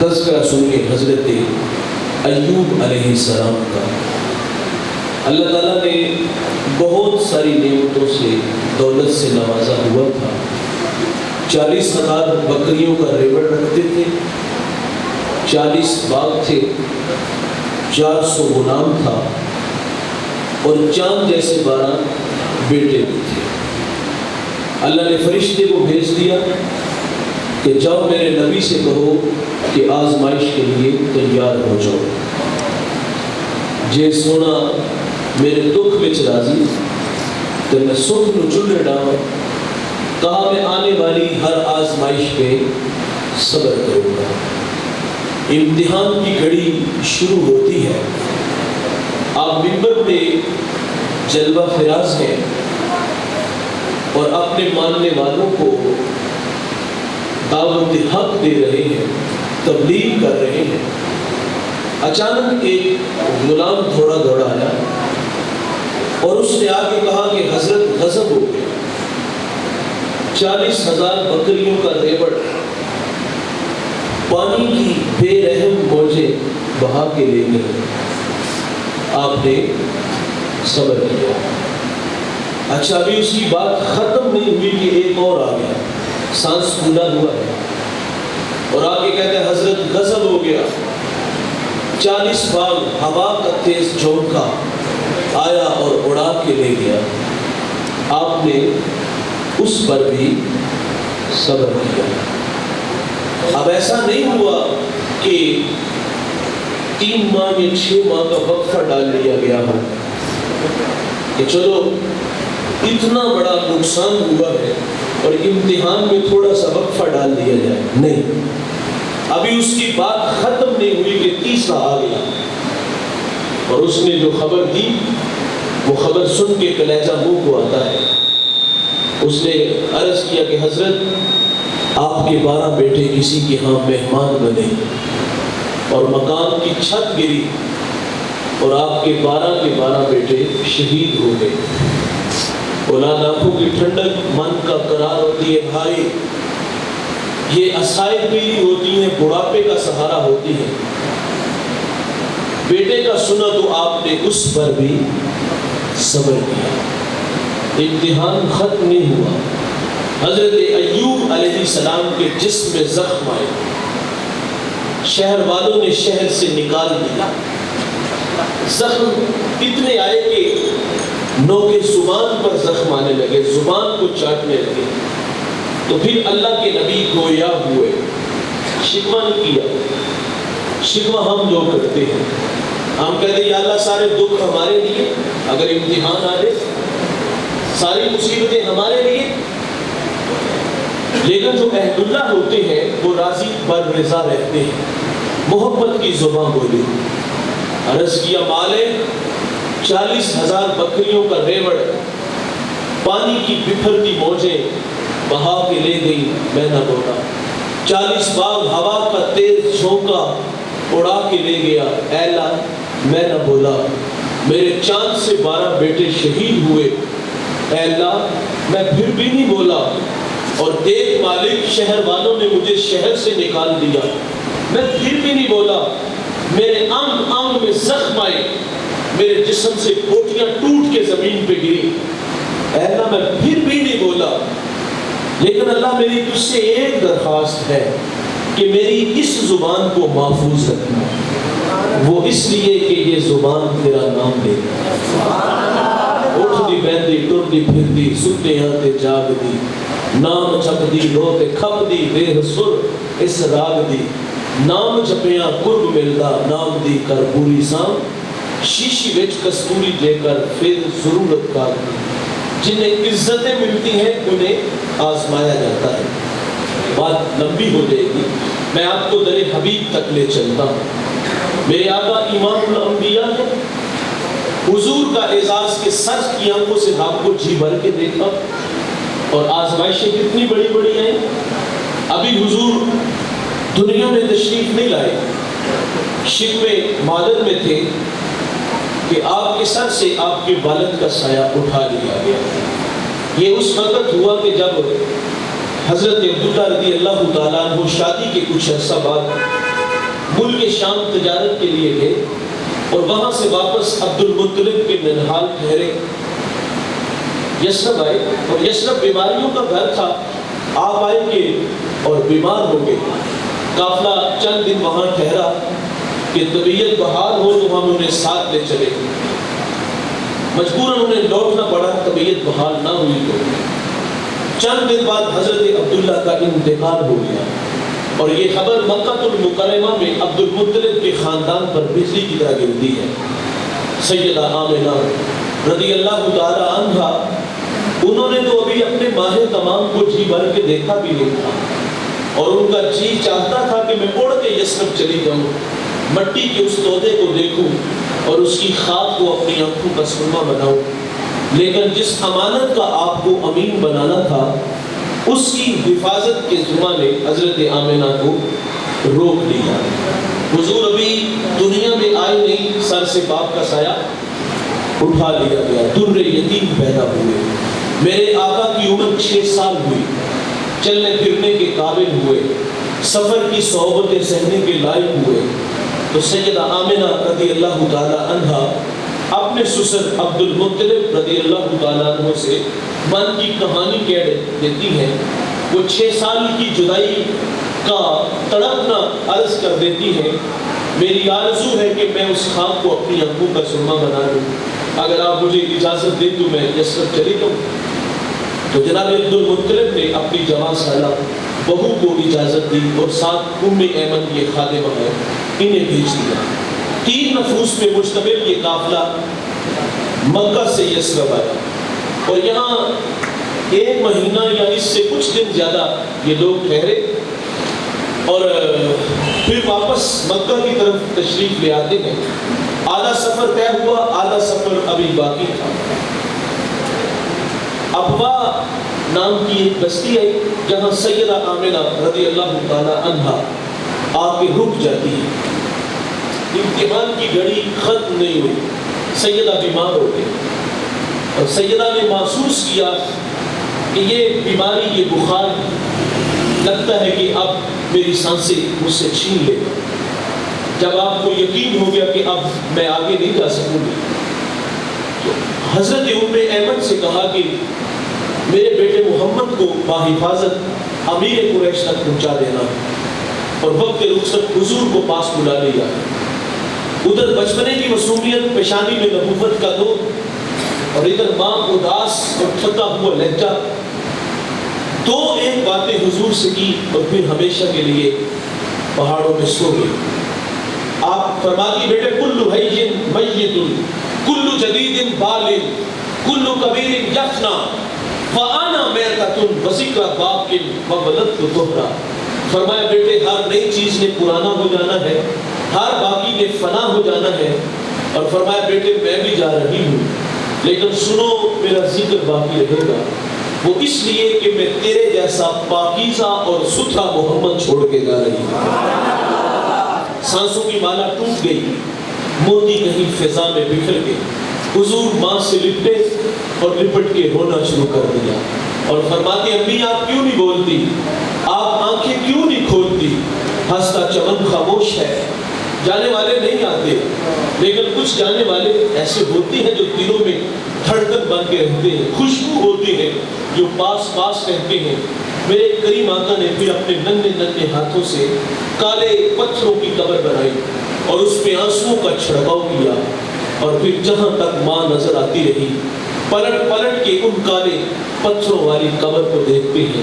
تذکرہ سنیے حضرت ایوب علیہ السلام کا۔ اللہ تعالیٰ نے بہت ساری نعمتوں سے، دولت سے نوازا ہوا تھا۔ 40,000 بکریوں کا ریوڑ رکھتے تھے، 40 باغ تھے، 400 غلام تھا اور چاند جیسے 12 بیٹے بھی تھے۔ اللہ نے فرشتے کو بھیج دیا کہ جاؤ میرے نبی سے کہو کہ آزمائش کے لیے تیار ہو جاؤ، جے سونا میرے دکھ میں راضی تو میں سکھ نو چلے ڈاؤں، کہا میں آنے والی ہر آزمائش پہ صبر کروں گا۔ امتحان کی گھڑی شروع ہوتی ہے، آپ منبر پہ جلوہ فراز ہیں اور اپنے ماننے والوں کو دعوت حق دے رہے ہیں، تبلیغ کر رہے ہیں۔ اچانک ایک غلام دوڑا آیا اور اس نے آ کے کہا کہ حضرت غضب ہو گیا، 40,000 بکریوں کا ریوڑ پانی کی بے رحم موجیں بہا کے لے گئے، آپ نے صبر کیا۔ اچھا ابھی اس کی بات ختم نہیں ہوئی کہ ایک اور آ گیا، سانس پھولا ہوا ہے اور آگے کہتے ہیں حضرت غضب ہو گیا، 40 باغ ہوا کا تیز جھونکا آیا اور اڑا کے لے گیا، آپ نے اس پر بھی صبر کیا۔ اب ایسا نہیں ہوا کہ 3 ماہ یا 6 ماہ کا وقفہ ڈال لیا گیا ہو کہ چلو اتنا بڑا نقصان ہوا ہے اور امتحان میں تھوڑا سا وقفہ ڈال دیا جائے، نہیں، ابھی اس کی بات ختم نہیں ہوئی کہ تیسرا آ گیا اور اس نے جو خبر دی وہ خبر سن کے کلیجہ منہ کو آتا ہے۔ اس نے عرض کیا کہ حضرت آپ کے 12 بیٹے کسی کے ہاں مہمان بنے اور مکان کی چھت گری اور آپ کے 12 کے 12 بیٹے شہید ہو گئے۔ اولاد آنکھوں کی ٹھنڈک من کا قرار ہوتی ہے بھائی، یہ اسائے پیری ہوتی ہیں، بڑھاپے کا سہارا ہوتی ہے۔ بیٹے کا سنا تو آپ نے اس پر بھی صبر کیا۔ امتحان ختم نہیں ہوا، حضرت ایوب علیہ السلام کے جسم میں زخم آئے، شہر والوں نے شہر سے نکال دیا۔ زخم اتنے آئے کہ نوکے زبان پر زخم آنے لگے، زبان کو چاٹنے لگے۔ تو پھر اللہ کے نبی گویا ہوئے، شکوہ نہیں کیا، شکوہ ہم لوگ کرتے ہیں، ہم کہتے ہیں یا اللہ سارے دکھ ہمارے لیے، اگر امتحان آ جائے ساری مصیبتیں ہمارے لیے، لیکن جو عہد اللہ ہوتے ہیں وہ راضی بر رضا رہتے ہیں، محبت کی زبان بولی۔ عرض کیا مالک 40,000 بکریوں کا ریوڑ پانی کی بکھرتی موجیں بہا کے لے گئی، میں نہ بولا، 40 باغ ہوا کا تیز جھونکا اڑا کے لے گیا، اے اللہ میں نہ بولا، میرے چاند سے 12 بیٹے شہید ہوئے، اے اللہ میں پھر بھی نہیں بولا، اور دیکھ مالک شہر والوں نے مجھے شہر سے نکال دیا، میں پھر بھی نہیں بولا، میرے انگ انگ میں زخم آئے، میرے جسم سے پوٹیاں ٹوٹ کے زمین پہ گری، اے اللہ میں پھر بھی نہیں بولا، لیکن اللہ میری تجھ سے ایک درخواست ہے کہ میری اس زبان کو محفوظ رکھنا، وہ اس لیے کہ یہ زبان تیرا نام لے، اٹھ دی بہندی ٹر دی پھر دی ستے آتے جاگ دی، نام جپ دی روتے کھپ دی بے سر اس راگ دی، نام جپیاں قرب ملدا نام دی کر پوری سام، شیشی وچ کستوری دے کر پھر ضرورت کا، جنہیں عزتیں ملتی ہیں انہیں آزمایا جاتا ہے۔ بات لمبی ہو جائے گی، میں آپ کو در حبیب تک لے چلتا ہوں۔ میرے آقا امام الانبیاء ہے، حضور کا اعزاز کے سر کی آنکھوں سے آپ کو جی بھر کے دیکھا، اور آزمائشیں کتنی بڑی بڑی ہیں۔ ابھی حضور دنیا میں تشریف نہیں لائے، شکوے مادر میں تھے کہ آپ کے سر سے آپ کے والد کا سایہ اٹھا لیا گیا۔ یہ اس وقت ہوا کہ جب حضرت عبداللہ رضی اللہ تعالیٰ عنہ شادی کے کچھ عرصہ بعد شام تجارت کے لیے گئے اور وہاں سے واپس عبد المطلب کے منہال ٹھہرے، یثرب آئے، اور یثرب بیماریوں کا گھر تھا۔ آپ آئے کہ اور بیمار ہو گئے، قافلہ چند دن وہاں ٹھہرا کہ طبیعت بحال ہو تو ہم انہیں ساتھ لے چلے، مجبوراً انہیں لوٹنا پڑا، طبیعت بحال نہ ہوئی تو چند دن بعد حضرت عبداللہ کا انتقال ہو گیا، اور یہ خبر مکہ المکرمہ میں عبد المطلب کے خاندان پر بجلی کی طرح گرتی ہے۔ سیدہ آمنہ رضی اللہ تعالی عنہا، انہوں نے تو ابھی اپنے ماہ تمام کو جی بھر کے دیکھا بھی نہیں تھا، اور ان کا جی چاہتا تھا کہ میں اڑ کے یثرب چلی جاؤں، مٹی کے اس تودے کو دیکھوں اور اس کی خاک کو اپنی آنکھوں کا سرما بناؤں، لیکن جس امانت کا آپ کو امین بنانا تھا اس کی حفاظت کے ذمہ نے حضرت آمنہ کو روک دیا۔ حضور ابھی دنیا میں آئے نہیں، سر سے باپ کا سایہ اٹھا لیا گیا، در یتیم پیدا ہوئے، میرے آقا کی عمر 6 سال ہوئی، چلنے پھرنے کے قابل ہوئے، سفر کی صحبتیں سہنے کے لائق ہوئے، تو سیدہ آمنہ رضی اللہ تعالی عنہا اپنے سسر عبد المطلب رضی اللہ تعالیٰ عنہ سے من کی کہانی کہہ دیتی ہے۔ وہ 6 سال کی جدائی کا تڑپنا عرض کر دیتی ہے، میری آرزو ہے کہ میں اس خاک کو اپنی آنکھوں کا سرما بنا لوں، اگر آپ مجھے اجازت دیں تو میں یثرب چلی جاؤں۔ تو جناب عبد المطلب نے اپنی جوان سالہ بہو کو اجازت دی اور ساتھ ایمن یہ خادمہ ہے انہیں بھیج دیا۔ 3 نفوس میں مشتمل یہ قافلہ مکہ سے یثرب آیا، اور یہاں 1 مہینہ یا اس سے کچھ دن زیادہ یہ لوگ ٹھہرے، اور پھر واپس مکہ کی طرف تشریف لے آتے ہیں۔ آدھا سفر طے ہوا، آدھا سفر ابھی باقی تھا۔ ابوا نام کی ایک بستی ہے جہاں سیدہ آمنہ رضی اللہ تعالی عنہا آ کے رک جاتی ہے۔ امتحان کی گھڑی ختم نہیں ہوئی، سیدہ بیمار ہو گئی، اور سیدہ نے محسوس کیا کہ یہ بیماری، یہ بخار لگتا ہے کہ اب میری سانسیں مجھ سے چھین لے گا۔ جب آپ کو یقین ہو گیا کہ اب میں آگے نہیں جا سکوں گی، تو حضرت ایمن سے کہا کہ میرے بیٹے محمد کو باحفاظت امیر قریش تک پہنچا دینا، اور وقت رخصت حضور کو پاس بلا لیا۔ ادھر بچپنے کی معصومیت، پیشانی میں نبوت کا نور، اور ادھر ماں اداس اور تھکا ہوا لہجہ، 2 ایک باتیں حضور سے کی اور پھر ہمیشہ کے لیے پہاڑوں میں سو گئی۔ آپ فرماتی بیٹے کل حی میت، کل جدید بال، کل کبیر یفنا، فانا میتۃ وذکر باق وولدت طہرا۔ فرمایا بیٹے ہر نئی چیز نے پرانا ہو جانا ہے، ہر باقی نے فنا ہو جانا ہے، اور فرمایا بیٹے میں بھی جا رہی ہوں، لیکن سنو میرا ذکر باقی رہے گا، وہ اس لیے کہ میں تیرے جیسا پاکیزہ اور ستھرا محمد چھوڑ کے جا رہی ہوں۔ سانسوں کی مالا ٹوٹ گئی، موتی کہیں فضا میں بکھر گئی، حضور ماں سے لپٹے اور لپٹ کے رونا شروع کر دیا، اور فرماتے امی آپ کیوں نہیں بولتی، آپ آنکھیں کیوں نہیں کھولتی، ہنستا چمن خاموش ہے، جانے والے نہیں آتے، لیکن کچھ جانے والے ایسے ہوتے ہیں جو دلوں میں دھڑکن بن کے رہتے ہیں، خوشبو ہوتی ہے جو پاس پاس رہتے ہیں۔ میرے کریم آقا نے پھر اپنے ننھے ننھے ہاتھوں سے کالے پتھروں کی قبر بنائی اور اس پہ آنسوؤں کا چھڑکاؤ کیا، اور پھر جہاں تک ماں نظر آتی رہی پلٹ پلٹ کے ان کالے پتھروں والی قبر کو دیکھتے ہیں۔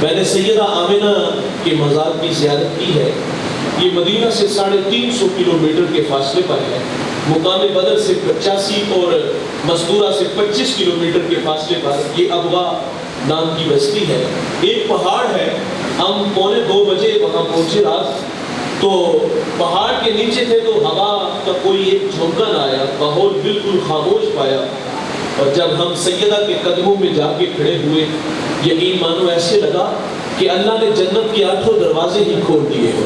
میں نے سیدہ آمنہ کے مزار کی زیارت کی ہے، یہ مدینہ سے 350 کلومیٹر کے فاصلے پر ہے، مقام بدر سے 85 اور مستورہ سے 25 کلومیٹر کے فاصلے پر یہ ابوا نام کی بستی ہے۔ ایک پہاڑ ہے، ہم 1:45 بجے وہاں پہنچے رات، تو پہاڑ کے نیچے تھے تو ہوا کا کوئی ایک جھونکا نہ آیا، ماحول بالکل خاموش پایا، اور جب ہم سیدہ کے قدموں میں جا کے کھڑے ہوئے، یقین مانو ایسے لگا کہ اللہ نے جنت کے 8 دروازے ہی کھول دیے ہو۔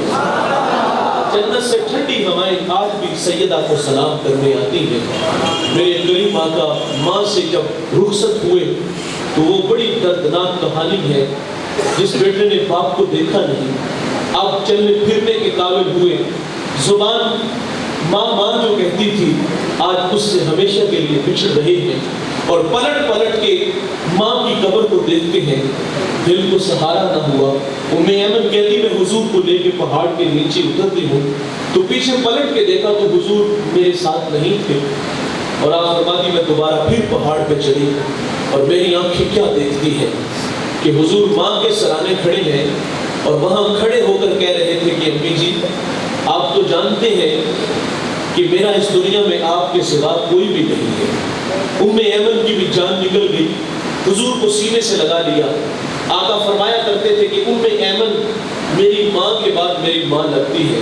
جنت سے ٹھنڈی ہوائیں آج بھی سیدہ کو سلام کرنے آتی ہیں۔ میرے کریم آقا ماں سے جب رخصت ہوئے تو وہ بڑی دردناک کہانی ہے، جس بیٹے نے باپ کو دیکھا نہیں، اب چلنے پھرنے کے قابل ہوئے، زبان ماں ماں جو کہتی تھی آج اس سے ہمیشہ کے لیے بچھڑ رہے ہیں، اور پلٹ پلٹ کے ماں کی قبر کو دیکھتے ہیں، دل کو سہارا نہ ہوا۔ ایمن کہتی میں حضور کو لے کے پہاڑ کے نیچے اترتی ہوں تو پیچھے پلٹ کے دیکھا تو حضور میرے ساتھ نہیں تھے، اور آپ فرماتی میں دوبارہ پھر پہاڑ پہ چڑھی، اور میری آنکھیں کیا دیکھتی ہیں کہ حضور ماں کے سرانے کھڑے ہیں، اور وہاں کھڑے ہو کر کہہ رہے تھے کہ امی جی آپ تو جانتے ہیں کہ میرا اس دنیا میں آپ کے سوا کوئی بھی نہیں ہے۔ ایمن کی بھی جان نکل گئی، حضور کو سینے سے لگا لیا۔ آقا فرمایا کرتے تھے کہ ایمن میری ماں کے بعد میری ماں لگتی ہے۔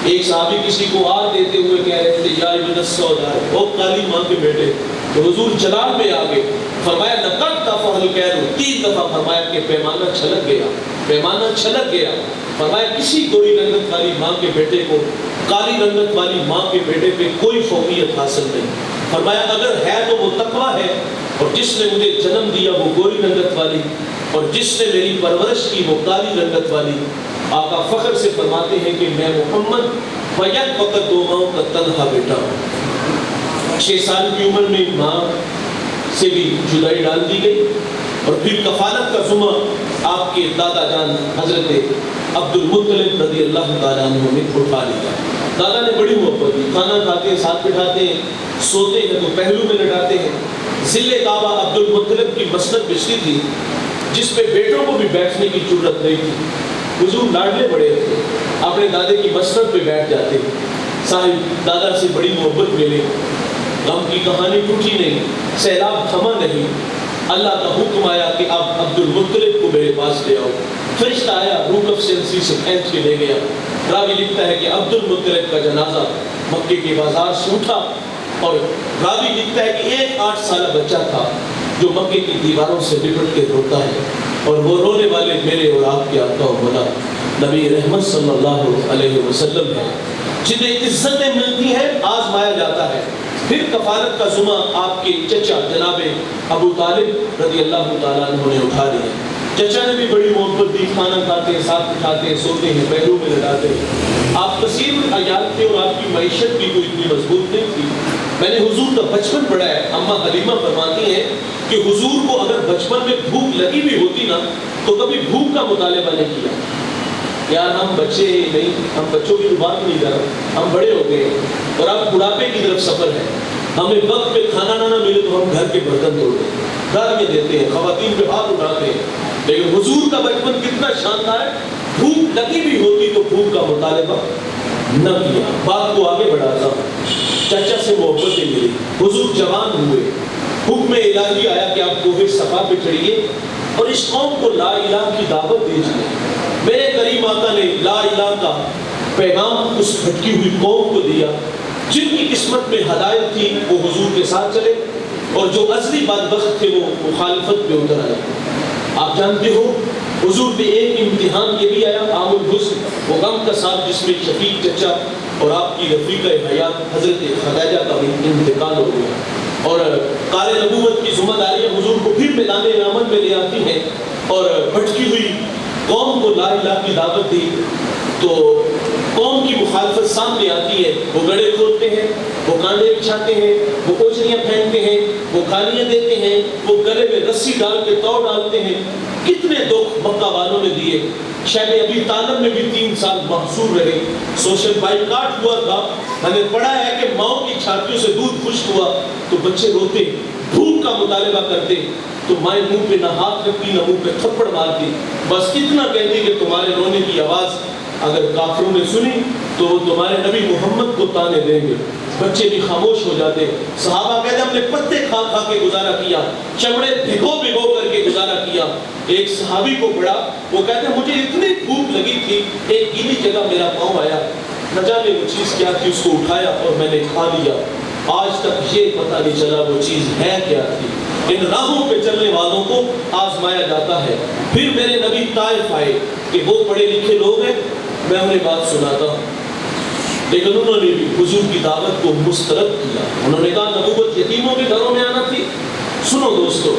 ایک صحابی کسی کو آر دیتے ہوئے کہہ رہے تھے یا ابن السوداء، او کالی ماں کے بیٹے، تو حضور جلال میں آگے فرمایا لقد دفع الکیل، 3 دفعہ فرمایا کہ پیمانہ چھلک گیا، پیمانہ چھلک گیا۔ فرمایا کسی گوری رنگت والی ماں کے بیٹے کو کالی رنگت والی ماں کے بیٹے پہ کوئی فوقیت حاصل نہیں۔ فرمایا اگر ہے تو وہ تقویٰ ہے، اور جس نے مجھے جنم دیا وہ گوری رنگت والی، اور جس نے میری پرورش کی وہ کالی رنگت والی۔ آقا فخر سے فرماتے ہیں کہ میں محمد فیق وقت 2 ماہوں کا تنہا بیٹا ہوں۔ 6 سال کی عمر میں ماں سے بھی جدائی ڈال دی گئی، اور پھر کفالت کا ذمہ آپ کے دادا جان حضرت عبد المطلب رضی اللہ تعالیٰ عنہ نے اٹھا لیا۔ دادا نے بڑی محبت دی، کھانا کھاتے ہیں، ساتھ بٹھاتے ہیں، سوتے ہیں تو پہلو میں لٹاتے ہیں۔ ذل کعبہ عبد المطلب کی مسند بچھلی تھی جس پہ بیٹوں کو بھی بیٹھنے کی جرت نہیں تھی۔ حضور لاڈلے بڑے تھے، اپنے دادے کی مسند پہ بیٹھ جاتے، صاحب دادا سے بڑی محبت ملے، غم کی کہانی ٹوٹی نہیں، سیلاب تھما نہیں۔ اللہ کا حکم آیا کہ آپ عبد المطلب کو میرے پاس لے آؤ۔ فرشتہ آیا، روح افسنسی سے کھینچ کے لے گیا۔ راوی لکھتا ہے کہ عبد المطلب کا جنازہ مکے کے بازار سے اٹھا، اور راوی لکھتا ہے کہ ایک 8 سالہ بچہ تھا جو مکے کی دیواروں سے لپٹ کے روتا ہے، اور وہ رونے والے میرے اور آپ کے آقا و مولا نبی رحمت صلی اللہ علیہ وسلم ہے، جنہیں عزتیں ملتی ہیں، آزمایا جاتا ہے۔ پھر کفالت کا ذمہ آپ کے چچا جناب ابو طالب رضی اللہ تعالیٰ عنہ نے اٹھا لیا۔ چچا نے بھی بڑی محبت دی، کھانا کھاتے ہیں، ساتھ اٹھاتے ہیں، سوتے ہیں، پہلو میں لگاتے ہیں۔ آپ کثیر الحیات تھے، اور آپ کی معیشت بھی کوئی اتنی مضبوط نہیں تھی۔ میں نے حضور کا بچپن پڑھا ہے، اماں حلیمہ فرماتی ہیں کہ حضور کو اگر بچپن میں بھوک لگی بھی ہوتی نا تو کبھی بھوک کا مطالبہ نہیں کیا۔ یار ہم بچے نہیں، ہم بچوں کی بات نہیں کر رہے، ہم بڑے ہو گئے اور اب بڑھاپے کی طرف سفر ہے، ہمیں وقت پہ کھانا نہ ملے تو ہم گھر کے برتن توڑ دیں، گالیاں دیتے ہیں، خواتین پہ ہاتھ اٹھاتے ہیں۔ لیکن حضور کا بچپن کتنا شاندار ہے، بھوک لگی بھی ہوتی تو بھوک کا مطالبہ نہ کیا۔ بات کو آگے بڑھاتا ہوں، چچا سے محبتیں ملی، حضور جوان ہوئے، حکم الہی آیا کہ آپ کوہ صفا پہ چڑھیے اور اس قوم کو لا الہ کی دعوت دیجیے۔ میرے کریم آقا نے لا الہ کا پیغام اس بھٹکی ہوئی قوم کو دیا، جن کی قسمت میں ہدایت تھی وہ حضور کے ساتھ چلے، اور جو ازلی بدبخت تھے وہ مخالفت پہ اتر آئے۔ آپ جانتے ہو حضور پہ ایک امتحان یہ بھی آیا، عام الحزن، وہ غم کا سال جس میں شفیق چچا اور آپ کی رفیقہ حیات حضرت خدیجہ کا بھی انتقال ہو گیا، اور کار نبوت کی ذمہ داریاں حضور کو پھر میدان رحمت میں لے آتی ہیں، اور بھٹکی ہوئی قوم کو لا الہ کی دعوت دی تو قوم کی مخالفت سامنے آتی ہے۔ وہ گڑھے کھودتے ہیں، وہ کانڈے بچھاتے ہیں، وہ اوجریاں پھینکتے ہیں، وہ گالیاں دیتے ہیں، وہ گلے میں رسی ڈال کے تو ڈالتے ہیں۔ کتنے دکھ مکہ والوں نے دیے۔ شاید ابھی طالب میں بھی 3 سال محصور رہے، سوشل بائیکاٹ ہوا تھا۔ میں نے پڑھا ہے کہ ماؤں کی چھاتیوں سے دودھ خشک ہوا تو بچے روتے، بھوک کا مطالبہ کرتے، تو مائیں منہ پہ نہ ہاتھ رکھتی نہ منہ پہ تھپڑ مارتی، بس اتنا کہتی کہ تمہارے رونے کی آواز اگر کافروں نے سنی تو وہ تمہارے نبی محمد کو تانے دیں گے۔ بچے بھی خاموش ہو جاتے۔ صحابہ کہتے ہم نے پتے کھا کھا کے گزارا کیا، چمڑے بھگو بھگو کر کے گزارا کیا۔ ایک صحابی کو پڑھا، وہ کہتے ہیں مجھے اتنی بھوک لگی تھی، ایک گیلی جگہ میرا پاؤں آیا، نہ جانے وہ چیز کیا تھی، اس کو اٹھایا اور میں نے کھا لیا۔ آج تک یہ پتہ نہیں چلا وہ چیز ہے کیا تھی۔ ان راہوں پہ چلنے والوں کو آزمایا جاتا ہے۔ پھر میرے نبی طائف آئے کہ وہ پڑھے لکھے لوگ ہیں، میں انہیں بات سناتا ہوں، لیکن انہوں نے بھی حضور کی دعوت کو مسترد کیا۔ انہوں نے کہا نبوت یتیموں کے گھروں میں آنا تھی۔ سنو دوستو،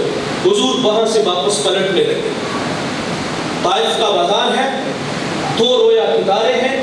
حضور وہاں سے واپس پلٹنے لگے۔ طائف کا بازار ہے، 2 رویا ادارے ہیں،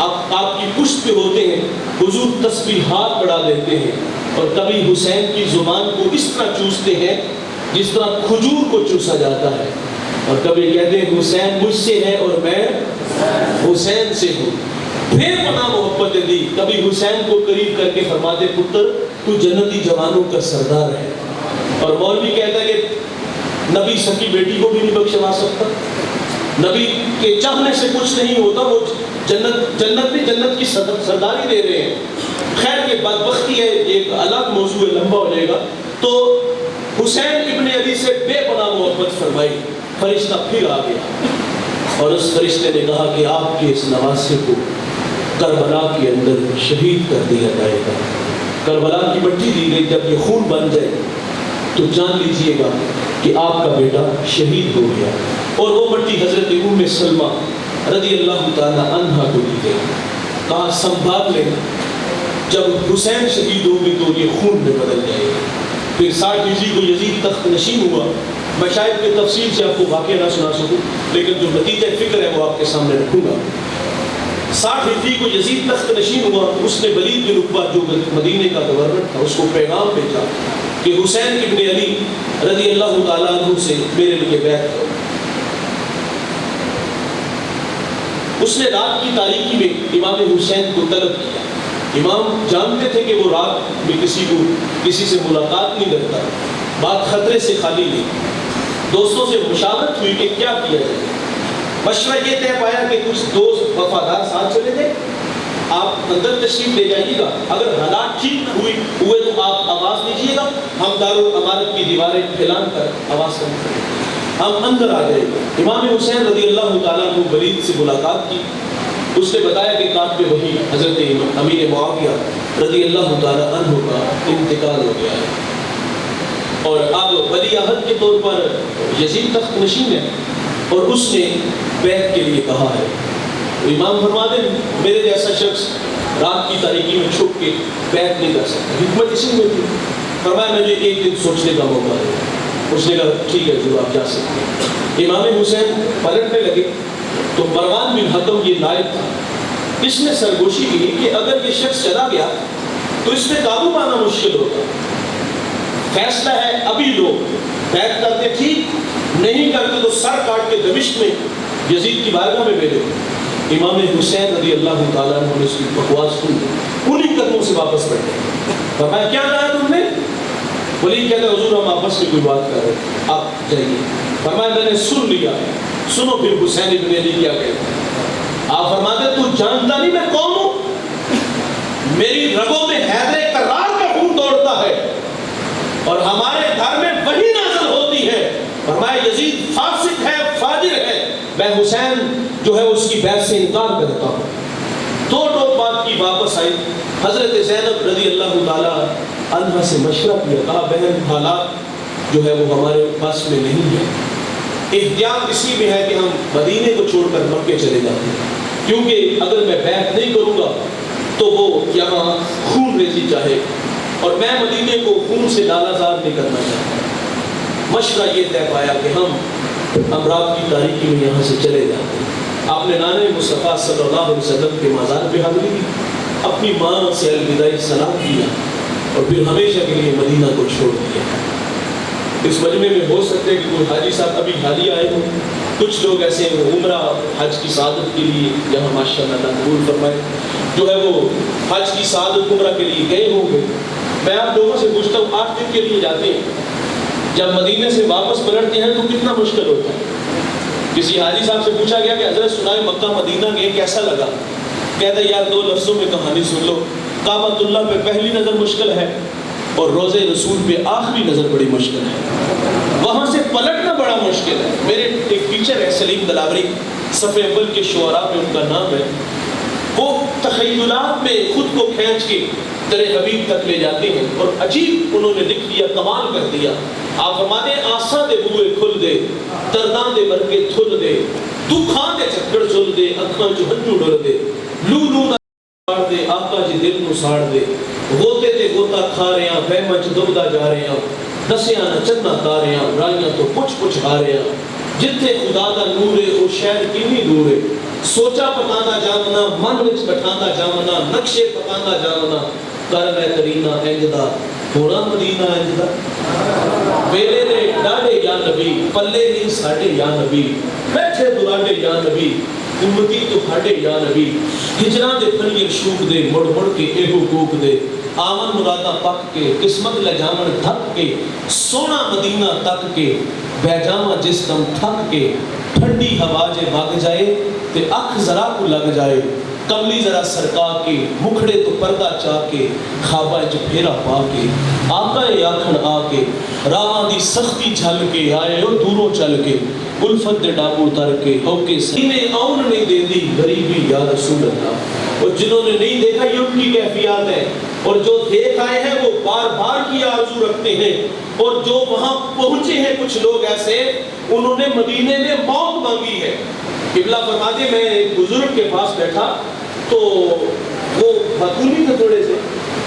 آپ کی پشت پہ ہوتے ہیں، حضور تسبیحات پڑھا دیتے ہیں، اور کبھی حسین کی زبان کو اس طرح چوستے ہیں جس طرح کھجور کو چوسا جاتا ہے، اور کبھی کہتے ہیں حسین مجھ سے ہے اور میں حسین سے ہوں۔ پھر پناہ محبت دی، کبھی حسین کو قریب کر کے فرماتے پتر تو جنتی جوانوں کا سردار ہے، اور مولوی کہتا ہے کہ نبی سکی بیٹی کو بھی نہیں بخشوا سکتا، نبی کے چاہنے سے کچھ نہیں ہوتا، وہ جنت میں جنت کی سرداری دے رہے ہیں۔ خیر یہ بدبختی ہے، ایک الگ موضوع لمبا ہو جائے گا۔ تو حسین ابن علی سے بے پناہ محبت فرمائی، فرشتہ پھر آ گیا اور اس فرشتے نے کہا کہ آپ کے اس نواسے کو کربلا کے اندر شہید کر دیا جائے گا، کربلا کی مٹی دی گئی، جب یہ خون بن جائے تو جان لیجئے گا کہ آپ کا بیٹا شہید ہو گیا۔ اور وہ مٹی حضرت ام سلمہ رضی اللہ تعالی عنہا کو دی گئی، کہا سنبھال لیں، جب حسین شہید ہوگی تو یہ خون میں بدل جائے گا۔ پھر 60 ہجری کو یزید تخت نشین ہوا۔ میں شاید کہ تفصیل سے آپ کو واقعہ نہ سنا سکوں، لیکن جو نتیجہ فکر ہے وہ آپ کے سامنے رکھوں گا۔ 60 ہجری کو یزید تخت نشین ہوا، اس نے ولید بن عقبہ جو مدینے کا گورنر تھا اس کو پیغام بھیجا کہ حسین ابن علی رضی اللہ تعالیٰ عنہ سے میرے لیے بیعت کرو۔ اس نے رات کی تاریکی میں امام حسین کو طلب کیا۔ امام جانتے تھے کہ وہ رات میں کسی سے ملاقات نہیں کرتا، بات خطرے سے خالی نہیں۔ دوستوں سے مشاورت ہوئی کہ کیا کیا جائے۔ مشورہ یہ طے پایا کہ کچھ دوست وفادار ساتھ چلے گئے، آپ اندر تشریف لے جائیے گا، اگر حالات ٹھیک نہ ہوئے تو آپ آواز دیجیے گا، ہم دارالامانت کی دیواریں پھیلان کر آواز کریں گے، ہم اندر آ جائیں گے۔ امام حسین رضی اللہ تعالیٰ عنہ ولید سے ملاقات کی، اس نے بتایا کہ کاتب وحی حضرت امیر معاویہ رضی اللہ تعالیٰ عنہ کا انتقال ہو گیا ہے، اور اب ولی عہد کے طور پر یزید تخت نشین ہے، اور اس نے بیعت کے لیے کہا ہے۔ امام فرماتے ہیں میرے جیسا شخص رات کی تاریکی میں چھپ کے بیعت نہیں کر سکتا، حکمت اسی میں تھی۔ فرمایا مجھے ایک دن سوچنے کا موقع دے۔ اس نے کہا ٹھیک ہے جو آپ جا سکتے ہیں۔ امام حسین پلٹنے لگے تو مروان بن حکم یہ نائب تھا، اس نے سرگوشی کی کہ اگر یہ شخص چلا گیا تو اس پہ قابو پانا مشکل ہوگا، فیصلہ ہے ابھی لو، بیعت کرتے ٹھیک، نہیں کرتے تو سر کاٹ کے دمشق میں یزید کی بارگاہ میں بھیجو۔ امام حسین رضی اللہ تعالیٰ عنہ نے اس کی بکواس سن انہی قدموں سے واپس پڑھ گئے۔ فرمایا کیا کہا تم نے؟ ولی کہتے حضور ہم آپس میں کوئی بات کر رہے ہیں، آپ جائیے۔ فرمایا میں نے سن لیا، سنو پھر حسین ابن علی کیا کہتے۔ آپ فرماتے تو جانتا نہیں میں کون ہوں؟ میری رگوں میں حیدر کرار کا خون دوڑتا ہے اور ہمارے گھر میں وہی نازل ہوتی ہے۔ فرمایا یزید فاسق ہے، فاجر ہے، میں حسین جو ہے اس کی بیعت سے انکار کرتا ہوں۔ دو ٹوک بات کی واپس آئی، حضرت زینب رضی اللہ تعالیٰ عنہ سے مشورہ کیا، کہا بہن حالات جو ہے وہ ہمارے پاس میں نہیں ہے، احتیاط اسی میں ہے کہ ہم مدینے کو چھوڑ کر مکے چلے جاتے ہیں، کیونکہ اگر میں بیعت نہیں کروں گا تو وہ یہاں خون ریزی چاہے اور میں مدینے کو خون سے لالا زار نہیں کرنا چاہتا۔ مشورہ یہ طے پایا کہ ہم رات کی تاریکی میں یہاں سے چلے جاتے ہیں۔ آپ نے نانے مصطفیٰ صلی اللہ علیہ وسلم کے مزار پہ حاضری دی، اپنی ماں سے الوداعی سلام کیا اور پھر ہمیشہ کے لیے مدینہ کو چھوڑ دیا۔ اس مجمع میں ہو سکتے ہیں کہ کوئی حاجی صاحب ابھی حالی آئے ہوں، کچھ لوگ ایسے ہیں عمرہ حج کی سعادت کے لیے یہاں ماشاءاللہ اللہ قبول فرمائے جو ہے وہ حج کی سعادت عمرہ کے لیے گئے ہوں گے۔ میں آپ لوگوں سے پوچھتا ہوں 8 دن کے لیے جاتے ہیں، جب مدینے سے واپس پلٹتے ہیں تو کتنا مشکل ہوتا ہے۔ کسی حاجی صاحب سے پوچھا گیا کہ حضرت سنائے مکہ مدینہ گئے کیسا لگا؟ کہتا ہے یار 2 لفظوں میں کہانی سن لو، کعبۃ اللہ پہ پہلی نظر مشکل ہے اور روضہ رسول پہ آخری نظر بڑی مشکل ہے، وہاں سے پلٹنا بڑا مشکل ہے۔ میرے ایک ٹیچر ہے سلیم دلاوری، صف اول کے شعراء میں ان کا نام ہے، وہ تخیلات میں خود کو کھینچ کے در حبیب تک لے جاتے ہیں اور عجیب انہوں نے لکھ دیا، کمال کر دیا۔ آپ فرماتے ہیں آساں دے بوئے کھل دے، درداں دے برگے تھل دے، دکھاں دے چکر چل دے، اکھاں جو ہنجو ڈر دے، لو لو نہ ساڑ دے، آقا جی دل نو ساڑ دے، غوطے تے غوطہ کھا رہے ہیں، بہمچ دبدا جا رہے ہیں، دسیاں نہ چنہ تارے ہیں، رائیاں تو کچھ کچھ ہارے ہیں، جتھے خدا دا نور ہے او شہر کنی دور ہے، سوچا پکانا جامنا من وچ بٹھانا جامنا نقشے پکانا جامنا کر میں کرینا انجدا ہونا مدینہ انجدا ویلے نے ڈاڑے یا نبی پلے نہیں ساڑے یا نبی بیٹھے دراڈے یا نبی امتی تو ہاڑے یا نبی ہجران دے پنیر شوک دے مڑ مڑ کے ایہو کوک دے آمن مرادہ پک کے قسمت لجامن دھک کے سونا مدینہ تک کے بیجامہ جس دم تھک کے ٹھنڈی ہوا جے بھاگ جائے تے اکھ ذرا کو لگ جائے کملی ذرا سرکا کے مکھڑے تو پردہ چاہ کے خوابہ جو پھیرا پا کے آقا آکھن آ کے راہاں دی سختی جھل کے آئے اور دوروں چل کے الفت دے ڈاکو اتر کے ہوکے سینے آن نہیں دے دی غریبی یا رسول اللہ. اور جنہوں نے نہیں دیکھا یہ ان کی کیفیات ہے, اور جو دیکھ آئے ہیں وہ بار بار کی آرزو رکھتے ہیں, اور جو وہاں پہنچے ہیں کچھ لوگ ایسے انہوں نے مدینے میں موت مانگی ہے. قبلہ فرماتے میں ایک بزرگ کے پاس بیٹھا تو وہ خاتون تھے تھوڑے سے,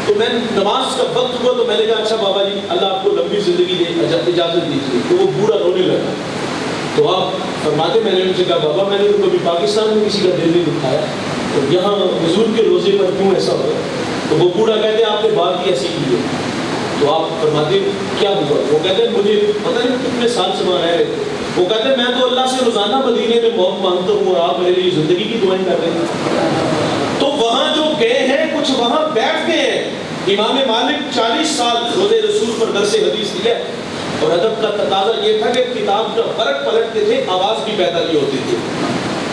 تو میں نماز کا وقت ہوا تو میں نے کہا اچھا بابا جی اللہ آپ کو لمبی زندگی دے اجازت دیجیے. تو وہ بوڑھا رونے لگا. تو آپ فرماتے میں نے ان سے کہا بابا میں نے تو کبھی پاکستان میں کسی کا دل نہیں دکھایا, تو یہاں حضور کے روزے پر کیوں ایسا ہوا؟ تو وہ بوڑھا کہتے ہیں آپ نے بات کی ایسی کی ہے. تو آپ فرماتے کیا ہوا؟ وہ کہتے ہیں مجھے پتہ نہیں کتنے سال سے وہاں رہ رہے تھے. وہ کہتے ہیں میں تو اللہ سے روزانہ مدینے میں موت مانگتا ہوں اور آپ میرے لیے زندگی کی دعائیں کر رہے ہیں. تو وہاں جو گئے ہیں کچھ وہاں بیٹھ گئے ہیں. امام مالک 40 سال روزے رسول پر درس حدیث دیا, اور ادب کا تقاضا یہ تھا کہ کتاب کا فرق پلٹتے تھے, آواز بھی پیدا نہیں ہوتی تھی.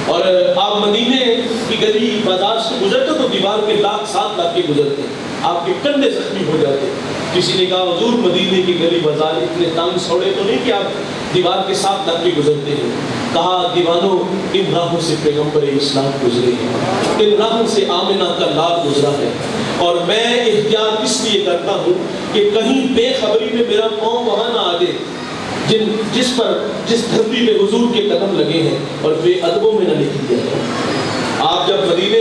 اور آپ مدینے کی گلی بازار سے گزرتے تو دیوار کے لاکھ 7 لاکھ کے گزرتے, آپ کے کندھے زخمی ہو جاتے. کسی نے کہا حضور مدینے کی گلی بازار اتنے تنگ سوڑے تو نہیں کہ آپ دیوار کے 7 لاکھ کے گزرتے ہیں. کہا دیوانوں ان راہوں سے پیغمبر اسلام گزرے ہیں, ان راہوں سے آمنہ کا لال گزرا ہے, اور میں احتیاط اس لیے کرتا ہوں کہ کہیں بے خبری میں میرا پاؤں وہاں نہ آ جائے جس دھرتی پہ حضور کے قدم لگے ہیں, اور بے ادبوں میں نہ لکھ دیا جائے. آپ جب مدینے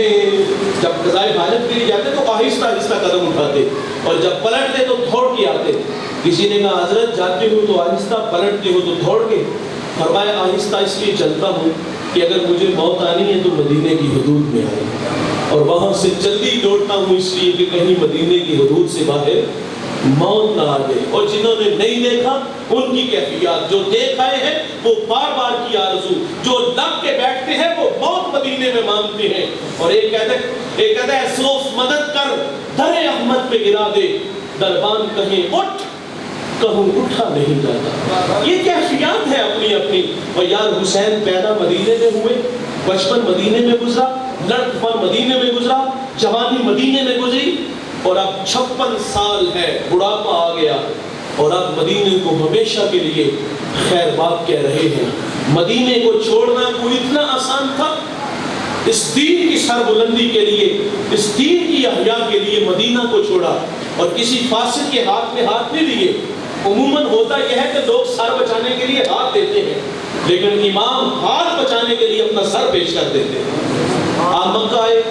جب قضائے حاجت کے لیے جاتے تو آہستہ آہستہ قدم اٹھاتے, اور جب پلٹتے تو دوڑ کے آتے. کسی نے کہا حضرت جاتے ہو تو آہستہ, پلٹتے ہو تو دوڑ کے. فرمایا آہستہ اس لیے چلتا ہوں کہ اگر مجھے موت آنی ہے تو مدینے کی حدود میں آئے, اور وہاں سے جلدی دوڑتا ہوں اس لیے کہ کہیں مدینے کی حدود سے باہر موت نہ آ جائے. اور جنہوں نے نہیں دیکھا ان کی کیفیات, جو دیکھ آئے ہیں وہ بار بار کی آرزو, جو لگ کے بیٹھتے ہیں وہ موت مدینے میں مانگتے ہیں. اور ایک کہتا ہے سوف مدد کر در احمد پہ گرا دے, دربان کہیں اٹھ کہوں اٹھا نہیں جاتا. یہ کیفیات ہے اپنی اپنی. اور یار حسین پیدا مدینے میں ہوئے, بچپن مدینے میں گزرا, لڑکپن مدینے میں گزرا, جوانی مدینے میں گزری, اور اب 56 سال ہے, بڑھاپا آ گیا, اور اب مدینے کو ہمیشہ کے لیے خیر بات کہہ رہے ہیں. مدینے کو چھوڑنا کوئی اتنا آسان تھا؟ اس دین کی سربلندی کے لیے, اس دین کی احیا کے لیے مدینہ کو چھوڑا, اور کسی فاسق کے ہاتھ میں ہاتھ نہیں دیے. عموماً ہوتا یہ ہے کہ لوگ سر بچانے کے لیے ہاتھ دیتے ہیں, لیکن امام ہاتھ بچانے کے لیے اپنا سر پیش کر دیتے ہیں. آپ مکہ آئے,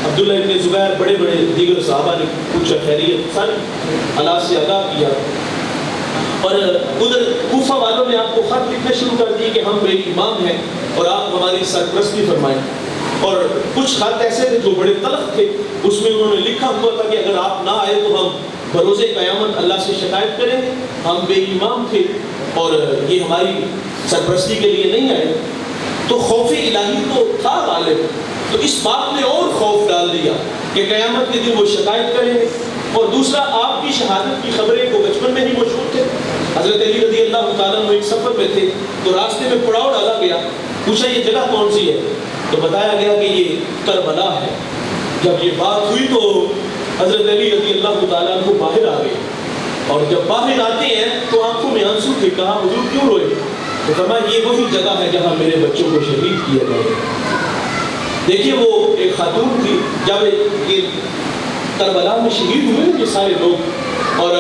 عبداللہ ابن زبیر بڑے بڑے دیگر صحابہ نے پوچھا خیریت, ساری اللہ سے آگاہ کیا, اور ادھر کوفہ والوں نے آپ کو خط لکھنے شروع کر دیے کہ ہم بے امام ہیں اور آپ ہماری سرپرستی فرمائیں. اور کچھ خط ایسے تھے جو بڑے تلخ تھے, اس میں انہوں نے لکھا ہوا تھا کہ اگر آپ نہ آئے تو ہم بروز قیامت اللہ سے شکایت کریں گے, ہم بے امام تھے اور یہ ہماری سرپرستی کے لیے نہیں آئے. تو خوف الہی تو تھا غالب, تو اس بات نے اور خوف ڈال دیا کہ قیامت کے دن وہ شکایت کریں گے. اور دوسرا آپ کی شہادت کی خبریں کو بچپن میں ہی مشہور تھے. حضرت علی رضی اللہ تعالیٰ عنہ ایک سفر میں تھے تو راستے میں پڑاؤ ڈالا گیا, پوچھا یہ جگہ کون سی ہے؟ تو بتایا گیا کہ یہ کربلا ہے. جب یہ بات ہوئی تو حضرت علی رضی اللہ تعالیٰ عنہ باہر آ گئے, اور جب باہر آتے ہیں تو آنکھوں میں آنسو تھے. کہا حضور کیوں روئے؟ تو فرمایا یہ وہی جگہ ہے جہاں میرے بچوں کو شہید کیا گیا. دیکھیے وہ ایک خاتون تھی, جب یہ کربلا میں شہید ہوئے یہ سارے لوگ, اور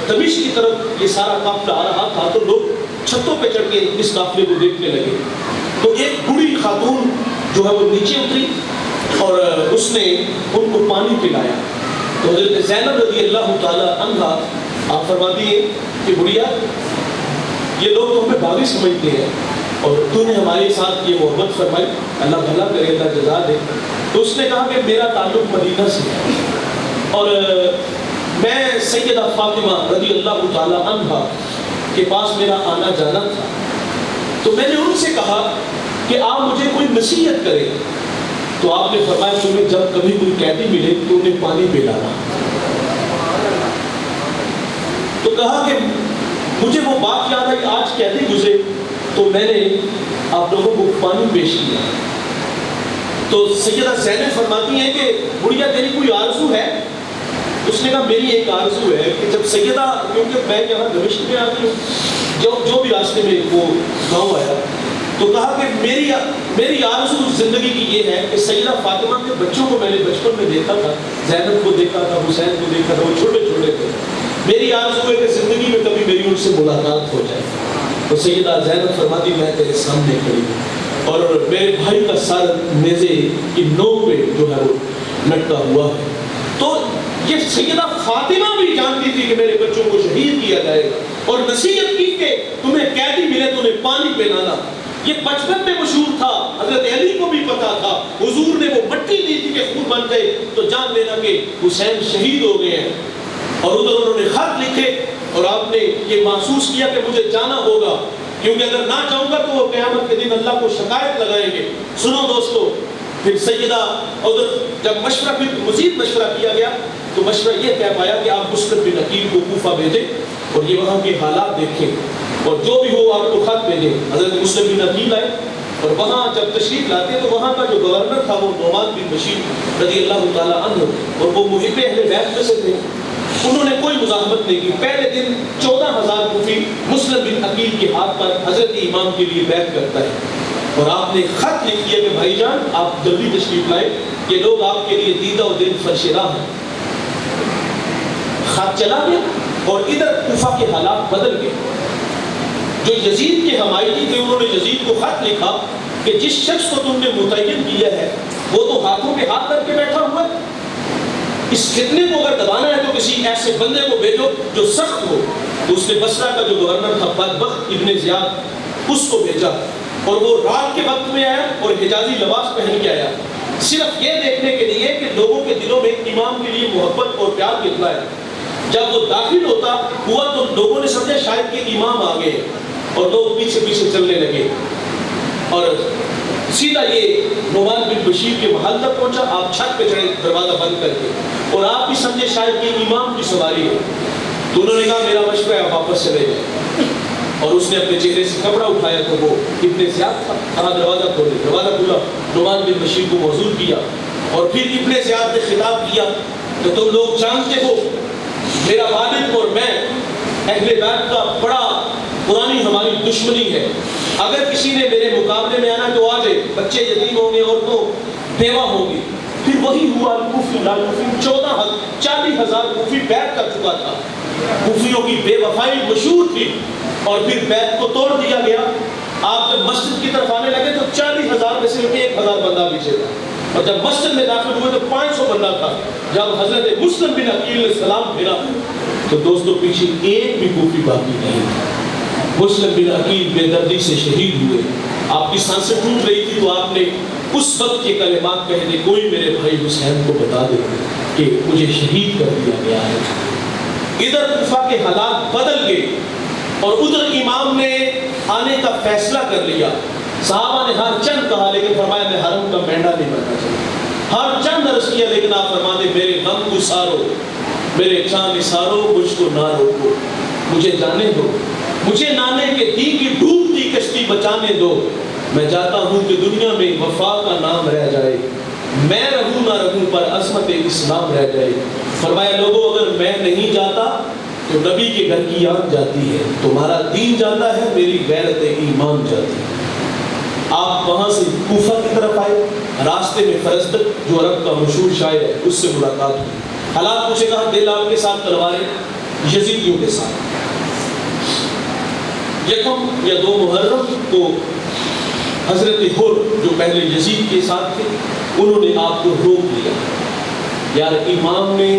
دمشق کی طرف یہ سارا قافلہ آ رہا تھا, تو لوگ چھتوں پہ چڑھ کے اس قافلے کو دیکھنے لگے. تو ایک بوڑھی خاتون جو ہے وہ نیچے اتری اور اس نے ان کو پانی پلایا. تو حضرت زینب رضی اللہ تعالیٰ عنہا آپ فرماتی ہیں کہ بڑھیا یہ لوگ تو ہمیں باغی سمجھتے ہیں, اور تو نے ہمارے ساتھ یہ محبت فرمائی، اللہ بھلا کرے، اللہ جزا دے۔ تو اس نے کہا کہ میرا تعلق مدینہ سے ہے اور میں سیدہ فاطمہ رضی اللہ تعالیٰ عنہا کے پاس میرا آنا جانا تھا، تو میں نے ان سے کہا کہ آپ مجھے کوئی نصیحت کریں۔ تو آپ نے فرمایا تمہیں جب کبھی کوئی قیدی ملے تو انہیں پانی پلانا۔ تو کہا کہ مجھے وہ بات یاد آئی، آج قیدی گزرے تو میں نے آپ لوگوں کو پانی پیش کیا۔ تو سیدہ زینب فرماتی ہیں کہ بڑھیا تیری کوئی آرزو ہے؟ اس نے کہا میری ایک آرزو ہے کہ جب سیدہ، کیونکہ میں یہاں دمشق میں آتی ہوں، جو بھی راستے میں وہ گاؤں آیا، تو کہا کہ میری آرزو زندگی کی یہ ہے کہ سیدہ فاطمہ کے بچوں کو میں نے بچپن میں دیکھا تھا، زینب کو دیکھا تھا، حسین کو دیکھا تھا، وہ چھوٹے چھوٹے تھے، میری آرزو ہے کہ زندگی میں کبھی میری ان سے ملاقات ہو جائے۔ تو سیدہ زینب فرماتی میں تیرے سامنے کھڑی ہوں اور میرے بھائی کا سر نیزے کی نوک پہ جو ہے وہ لٹکا ہوا ہے۔ تو یہ سیدہ فاطمہ بھی جانتی تھی کہ میرے بچوں کو شہید کیا جائے گا، اور نصیحت کی کہ تمہیں قیدی ملے تو انہیں پانی پلانا۔ یہ بچپن میں مشہور تھا، حضرت علی کو بھی پتا تھا، حضور نے وہ مٹی دی تھی کہ خون بن گئے تو جان لینا کہ حسین شہید ہو گئے ہیں۔ اور ادھر انہوں نے خط لکھے اور آپ نے یہ محسوس کیا کہ مجھے جانا ہوگا، کیونکہ اگر نہ جاؤں گا تو وہ قیامت کے دن اللہ کو شکایت لگائیں گے۔ سنو دوستو، پھر سیدہ ادھر جب مشورہ، پھر مزید مشورہ کیا گیا تو مشورہ یہ طے پایا کہ آپ مسلم بن عقیل کو کوفہ بھیجیں اور یہ وہاں کے حالات دیکھیں، اور جو بھی ہو آپ کو خط بھیجیں۔ حضرت مسلم بن عقیل آئے اور وہاں جب تشریف لاتے تو وہاں کا جو گورنر تھا وہ نعمان بن بشیر رضی اللہ تعالیٰ عنہ، اور وہ محب اہل بیت میں سے تھے، انہوں نے کوئی مزاحمت نہیں کی۔ پہلے دن 14,000 کوفی مسلم بن عقیل کے ہاتھ پر حضرت امام کے لیے بیعت کرتا ہے، اور آپ نے خط لکھ دیا کہ بھائی جان آپ جلدی تشریف لائیں، یہ لوگ آپ کے لیے دیدہ و دل فرش راہ ہیں۔ خط چلا گیا اور ادھر کوفہ کے حالات بدل گئے۔ جو یزید کے حمایتی تھے انہوں نے یزید کو خط لکھا کہ جس شخص کو تم نے متعین کیا ہے وہ تو ہاتھوں پہ ہاتھ کر کے بیٹھا ہوا ہے، اس فتنے کو اگر دبانا ہے تو کسی ایسے بندے کو بھیجو جو سخت ہو۔ تو اس نے بصرہ کا جو گورنر تھا بدبخت ابن زیاد، اس کو بھیجا، اور وہ رات کے وقت میں آیا اور حجازی لباس پہن کے آیا، صرف یہ دیکھنے کے لیے کہ لوگوں کے دلوں میں امام کے لیے محبت اور پیار کتنا ہے۔ جب وہ داخل ہوتا ہوا تو لوگوں نے سمجھا شاید کہ امام آ گئے، اور لوگ پیچھے پیچھے چلنے لگے، اور سیدھا یہ نعمان بن بشیر کے محل تک پہنچا۔ آپ چھت پہ چڑھے دروازہ بند کر کے، اور آپ بھی سمجھے شاید کہ امام کی سواری ہے، تو انہوں نے کہا میرا مشورہ ہے آپ واپس چلے جائیں، اور اس نے اپنے چہرے سے کپڑا اٹھایا تو وہ ابن زیاد تھا، کہا دروازہ کھولے، دروازہ کھولا، نعمان بن بشیر کو موصول کیا، اور پھر ابن زیاد نے خطاب کیا کہ تم لوگ جانتے ہو میرا والد اور میں اہل بیت کا بڑا پرانی ہماری دشمنی ہے، اگر کسی نے میرے مقابلے میں آنا تو آ جائے، بچے یتیم ہوں گے، عورتوں بیوہ ہوں گی۔ پھر وہی ہوا کوفی لا کوفی، 40,000 کوفی بیعت کر چکا تھا، کوفیوں کی بے وفائی مشہور تھی، اور پھر بیعت کو توڑ دیا گیا۔ آپ جب مسجد کی طرف آنے لگے تو 40,000 میں سے 1,000 بندہ پیچھے تھا، اور جب مسجد میں داخل ہوئے تو 500 بندہ تھا۔ جب حضرت مسلم بن عقیل نے سلام پھیرا تو دوستوں پیچھے ایک بھی کوفی باقی نہیں تھا۔ مسلم بن عقیل بے دردی سے شہید ہوئے، آپ کی سانسیں ٹوٹ رہی تھی، تو آپ نے اس وقت کے کلمات کہے تھے، کوئی میرے بھائی حسین کو بتا دے کہ مجھے شہید کر دیا گیا ہے۔ ادھر کوفہ کے حالات بدل گئے اور ادھر امام نے آنے کا فیصلہ کر لیا۔ صحابہ نے ہر چند کہا لیکن فرمایا میں حرم کا مینڈا نہیں بننا چاہتا، ہر چند عرض کیا لیکن آپ فرماتے میرے غم کو سارو، میرے چاند سارو، مجھ کو نہ روکو، مجھے جانے دو، مجھے نانے کے دین کی ڈوبتی کشتی بچانے دو، میں چاہتا ہوں کہ دنیا میں وفا کا نام رہ جائے، میں رہوں نہ رہوں پر عظمت اسلام رہ جائے۔ فرمایا لوگوں اگر میں نہیں جاتا تو نبی کے گھر کی آن جاتی ہے، تمہارا دین جاتا ہے، میری غیرت ایمان جاتی ہے۔ آپ وہاں سے کوفہ کی طرف آئے، راستے میں فرزدق جو عرب کا مشہور شاعر ہے اس سے ملاقات ہوئی، حالات پوچھے، کہا دل آپ کے ساتھ تلواریں یزیدیوں کے ساتھ۔ یکم یا 2 محرم کو حضرت حر جو پہلے یزید کے ساتھ تھے انہوں نے آپ کو روک لیا۔ یار امام نے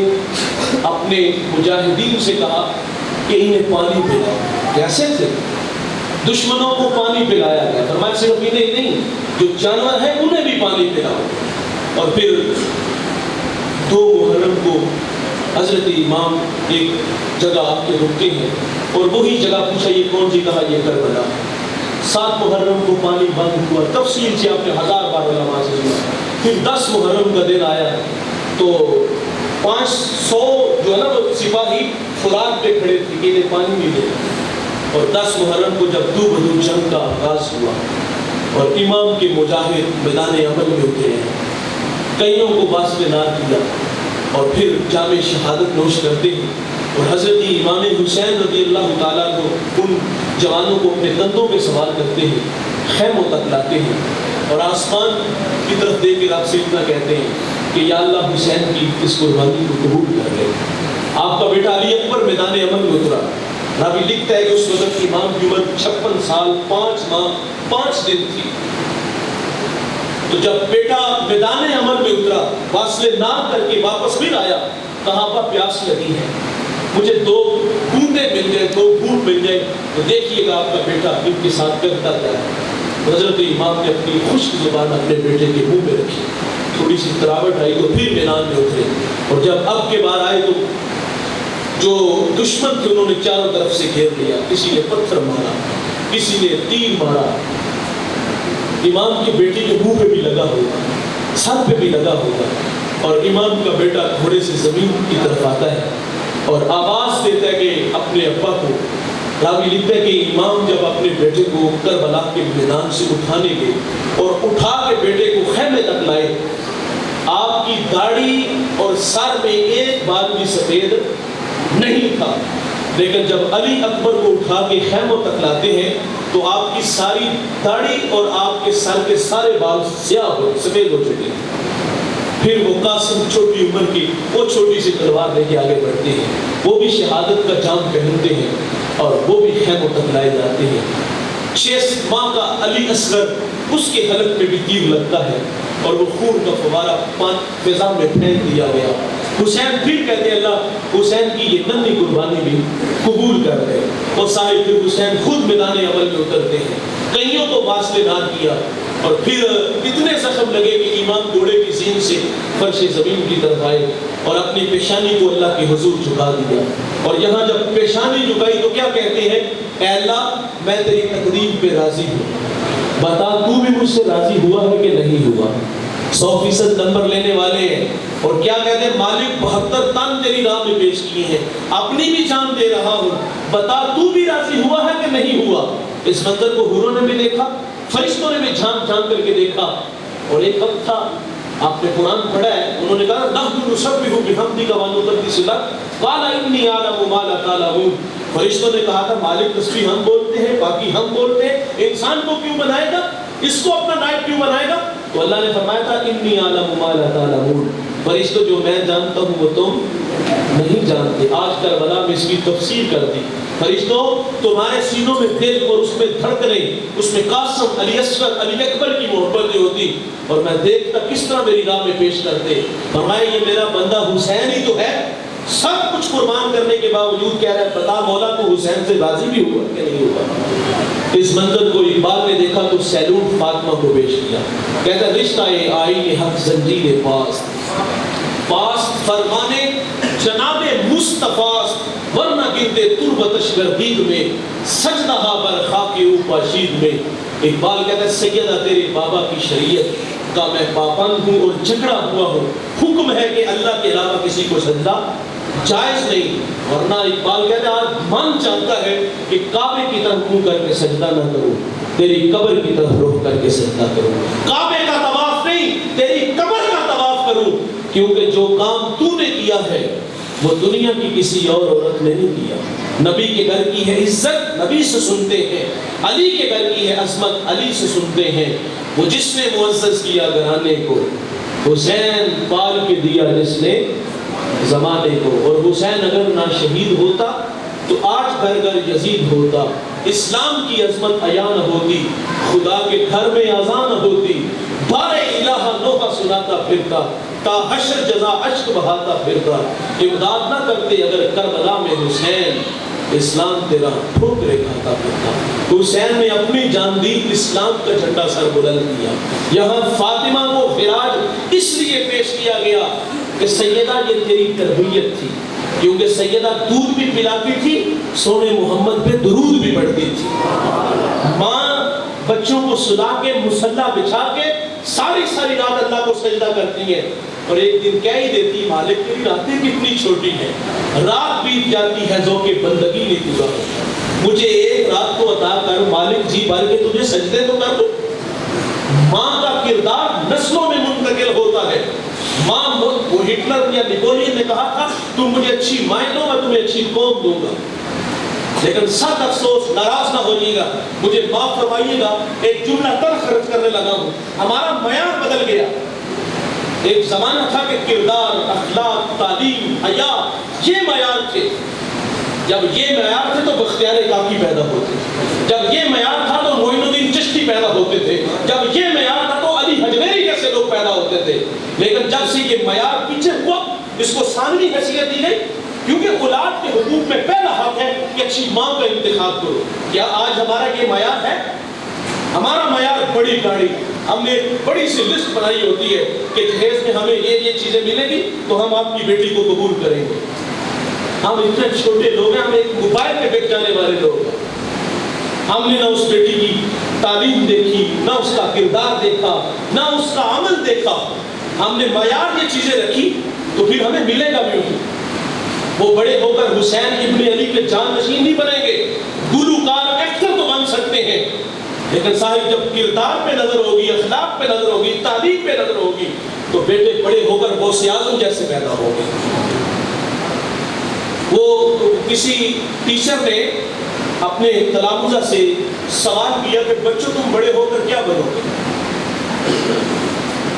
اپنے مجاہدین سے کہا کہ انہیں پانی پلاؤ، کیسے تھے؟ دشمنوں کو پانی پلایا گیا، فرمایا صرف انہیں ہی نہیں جو جانور ہیں انہیں بھی پانی پلاؤ۔ اور پھر 2 محرم کو حضرت امام ایک جگہ آ کے رکتے ہیں اور وہی جگہ پوچھا یہ کون سی؟ کہا یہ کربلا۔ 7 محرم کو پانی بند ہوا، تفصیل سے آپ نے 1000 بار علماء سے سنا۔ پھر 10 محرم کا دن آیا تو 500 جو ہے نا وہ سپاہی فرات پہ کھڑے تھے کہ انہیں پانی نہیں دے۔ اور 10 محرم کو جب دو بدو جنگ کا آغاز ہوا اور امام کے مجاہد میدان عمل میں اترے ہیں، کئیوں کو باسط نار کیا اور پھر جام شہادت نوش کرتے ہیں اور حضرت امام حسین رضی اللہ تعالیٰ کو ان جوانوں کو اپنے کندھوں پہ سوار کرتے ہیں، خیموں تک لاتے ہیں اور آسمان کی طرف دیکھ کر آپ سے اتنا کہتے ہیں کہ یا اللہ حسین کی اس قربانی کو قبول کر لے۔ آپ کا بیٹا علی اکبر میدان عمل میں اترا۔ راوی لکھتا ہے کہ اس وقت امام کی عمر 56 سال 5 ماہ 5 دن تھی۔ تو جب بیٹا میدان عمل میں اترا، واصل نام کر کے واپس پھر آیا، کہا ابا پیاس لگی ہے، مجھے 2 بوندیں مل جائے، 2 گھونٹ مل جائے تو دیکھیے گا آپ کا بیٹا ان کے ساتھ کرتا کیا ہے۔ حضرت امام نے اپنی خشک زبان اپنے بیٹے کے منہ میں رکھی، تھوڑی سی تراوٹ آئی تو پھر میدان میں اترے اور جب اب کے بار آئے تو جو دشمن تھے انہوں نے چاروں طرف سے گھیر لیا، کسی نے پتھر مارا، کسی نے تیر مارا، امام کے بیٹے کے منہ پہ بھی لگا ہوگا، سر پہ بھی لگا ہوگا اور امام کا بیٹا گھوڑے سے زمین کی طرف آتا ہے اور آواز دیتا ہے کہ اپنے ابا کو۔ راوی لکھتا ہے کہ امام جب اپنے بیٹے کو کربلا کے میدان سے اٹھانے گئے اور اٹھا کے بیٹے کو خیمے تک لائے، آپ کی داڑھی اور سر میں ایک بال بھی سفید نہیں تھا، لیکن جب علی اکبر کو اٹھا کے خیموں تک لاتے ہیں تو آپ کی ساری داڑھی اور آپ کے سر کے سارے بال سیاہ ہو سفید ہو چکے ہیں۔ پھر وہ قاسم چھوٹی عمر کی وہ چھوٹی سی تلوار لے کے آگے بڑھتے ہیں، وہ بھی شہادت کا جام پہنتے ہیں اور وہ بھی خیموں تک لائے جاتے ہیں۔ 6 ماہ کا علی اصغر، اس کے حلق میں بھی تیر لگتا ہے اور وہ خون کا فوارہ فضا میں پھینک دیا گیا۔ حسین پھر کہتے ہیں اللہ حسین کی یہ ننھی قربانی بھی قبول کر لے، اور سارے پھر حسین خود میدان عمل میں اترتے ہیں، کئیوں کو واسطے نار کیا اور پھر اتنے زخم لگے کہ امام گھوڑے کی زین سے فرش زمین کی طرف آئے اور اپنی پیشانی کو اللہ کے حضور جھکا دیا، اور یہاں جب پیشانی جھکائی تو کیا کہتے ہیں؟ اے اللہ میں تیری تقدیر پہ راضی ہوں، بتا تو بھی مجھ سے راضی ہوا ہے کہ نہیں ہوا۔ 100% نمبر لینے والے ہیں اور کیا کہتے ہیں؟ مالک 72 تن تیری راہ میں پیش کیے ہیں، اپنی بھی جان دے رہا ہوں، بتا تو بھی راضی ہوا ہے کہ نہیں ہوا۔ اس منظر کو حوروں نے بھی دیکھا، فرشتوں نے بھی جھانک جھانک کر کے دیکھا، اور ایک وقت تھا آپ نے قرآن پڑھا ہے، انہوں نے کہا نحن نسبح بحمدک ونقدس لک قال انی اعلم ما لا تعلمون۔ فرشتوں نے کہا تھا مالک تسبیح ہم بولتے ہیں، باقی ہم بولتے ہیں، انسان کو کیوں بنائے گا، اس کو اپنا نائب کیوں بنائے گا؟ تو اللہ نے فرمایا تھا انی اعلم ما لا تعلمون، فرشتوں جو میں جانتا ہوں وہ تم نہیں جانتے۔ آج کربلا میں اس کی تفسیر کر دی، فرشتوں تمہارے سینوں میں دل اور اس میں دھڑکنیں، اس میں قاسم علی اصغر علی اکبر کی محبتیں ہوتی اور میں دیکھتا کس طرح میری راہ میں پیش کرتے۔ فرمایا یہ میرا بندہ حسین ہی تو ہے، سب کچھ قربان کرنے کے باوجود کہہ رہا ہے بتا مولا تو حسین سے راضی بھی ہوا کہ نہیں ہوا۔ اس منظر کو اقبال نے دیکھا تو سیلوٹ فاطمہ کو پیش کیا، کہتا رشتہ آئین حق زنجیر پاست پاست فرمانے جناب مصطفیٰ ورنہ گرتے تربتش گردید میں سجدہ بر خاک اوپا شید میں۔ اقبال کہتا ہے سیدہ تیرے بابا کی شریعت کا میں پابند ہوں اور جھگڑا ہوا ہوں، حکم ہے کہ اللہ کے علاوہ کسی کو سجدہ جائز نہیں، ورنہ اقبال کہتا ہے آج من چاہتا ہے کہ کعبے کی طرف منہ کر کے سجدہ نہ کروں، تیری قبر کی طرف رخ کر کے سجدہ کروں، کعبے کا طواف نہیں تیری قبر کا طواف کروں، کیونکہ جو کام تو نے کیا ہے وہ دنیا کی کسی اور عورت نے نہیں کیا۔ نبی کے گھر کی ہے عزت نبی سے سنتے ہیں، علی کے گھر کی ہے عظمت علی سے سنتے ہیں، وہ جس نے معزز کیا گھرانے کو، حسین پال کے دیا جس نے زمانے کو، اور حسین اگر نہ شہید ہوتا تو آج گھر گھر یزید ہوتا، اسلام کی عظمت عیاں نہ ہوتی، خدا کے گھر میں اذان نہ ہوتی، بار الہ نوحہ سناتا پھرتا، تا حشر جزا اشک بہاتا پھرتا، امداد نہ کرتے اگر کربلا میں حسین، اسلام تیرا ٹھوکرے کھاتا پھرتا. حسین نے اپنی جان دی, اسلام کا جھنڈا سر بلند کیا. یہاں فاطمہ کو خراج اس لیے پیش کیا گیا کہ سیدہ یہ تیری تربیت تھی, کیونکہ سیدہ دودھ بھی پلاتی تھی, سونے محمد پہ درود بھی پڑھتی تھی. ماں بچوں کو سلا کے مصلی بچھا کے ساری رات اللہ کو سجدہ کرتی ہے, اور ایک دن کہہ ہی دیتی مالک تیری راتیں کتنی چھوٹی ہیں, رات بیت جاتی ہے ذوق بندگی نے گزار, مجھے ایک رات کو عطا کر مالک جی بھر کے تجھے سجدے تو کر دوں. ماں کا کردار نسلوں میں منتقل ہوتا ہے. ماں وہ ہٹلر یا نیپولین نے کہا تھا تم مجھے اچھی مائیں دو میں تمہیں اچھی قوم دوں گا, لیکن سخت افسوس, ناراض نہ ہوئیے گا, مجھے معاف فرمائیے گا, ایک جملہ تلخ خرچ کرنے لگا ہوں. ہمارا معیار بدل گیا. ایک زمانہ تھا کہ کردار, اخلاق, تعلیم, حیا یہ معیار تھے. جب یہ معیار تھے تو بختیار کاکی پیدا ہوتے تھے. جب یہ معیار تھا تو معین الدین چشتی پیدا ہوتے تھے. جب یہ معیار تھا تو علی حجویری جیسے لوگ پیدا ہوتے تھے. لیکن جب سے یہ معیار پیچھے ہوا, اس کو ثانوی حیثیت دی گئی, کیونکہ اولاد کے حقوق میں پہلا حق ہے کہ اچھی ماں کا انتخاب کرو. کیا آج ہمارا یہ معیار ہے؟ ہمارا معیار بڑی گاڑی, ہم نے بڑی سی لسٹ بنائی ہوتی ہے کہ جہیز میں ہمیں یہ چیزیں ملیں گی تو ہم آپ کی بیٹی کو قبول کریں گے. ہم اتنے چھوٹے لوگ ہیں, ہم ایک موبائل میں بک جانے والے لوگ ہیں. ہم نے نہ اس بیٹی کی تعلیم دیکھی, نہ اس کا کردار دیکھا, نہ اس کا عمل دیکھا. ہم نے معیار یہ چیزیں رکھی تو پھر ہمیں ملے گا بھی. وہ بڑے ہو کر حسین ابن علی کے جانشین نہیں بنیں گے, گلوکار ایکٹر تو بن سکتے ہیں, لیکن صاحب جب کردار پہ نظر ہوگی, اخلاق پہ نظر ہوگی, تعلیم پہ نظر ہوگی تو بیٹے بڑے ہو کر غوث اعظم جیسے پیدا ہوں گے. وہ کسی ٹیچر نے اپنے تلامذہ سے سوال کیا کہ بچوں تم بڑے ہو کر کیا بنو گے؟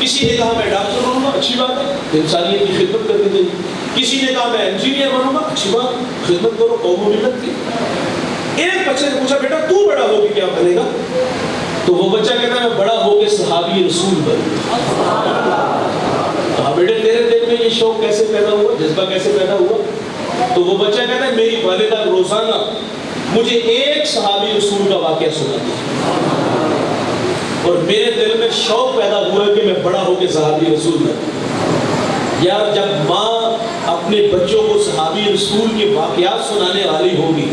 کسی نے کہا میں ڈاکٹر بنوں گا, اچھی بات ہے, انسانیت کی خدمت کرنے کے لیے. کسی نے کہا میں انجینئر بنوں گا, اچھی بات, خدمت کرو قوم و ملت کی. ایک بچے نے پوچھا بیٹا تو بڑا ہو کے کیا بنے گا؟ تو وہ بچہ کہتا ہے میں بڑا ہو کے صحابی رسول بنوں. کہا بیٹے تیرے دل میں یہ شوق کیسے پیدا ہوا, جذبہ کیسے پیدا ہوا؟ تو وہ بچہ کہتا ہے میری والدہ روزانہ مجھے ایک صحابی رسول کا واقعہ سناتی ہے اور میرے دل میں شوق پیدا ہوا کہ میں بڑا ہو کے صحابی رسول بنوں. یار جب ماں اپنے بچوں کو صحابی رسول کے واقعات سنانے والی ہوگی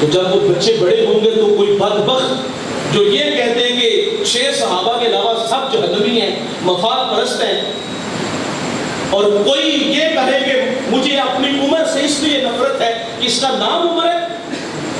تو جب وہ بچے بڑے ہوں گے تو کوئی بدبخت جو یہ کہتے ہیں کہ 6 صحابہ کے علاوہ سب جہنمی ہیں, مفاد پرست ہیں, اور کوئی یہ کہے کہ مجھے اپنی عمر سے اس لیے نفرت ہے کہ اس کا نام عمر ہے,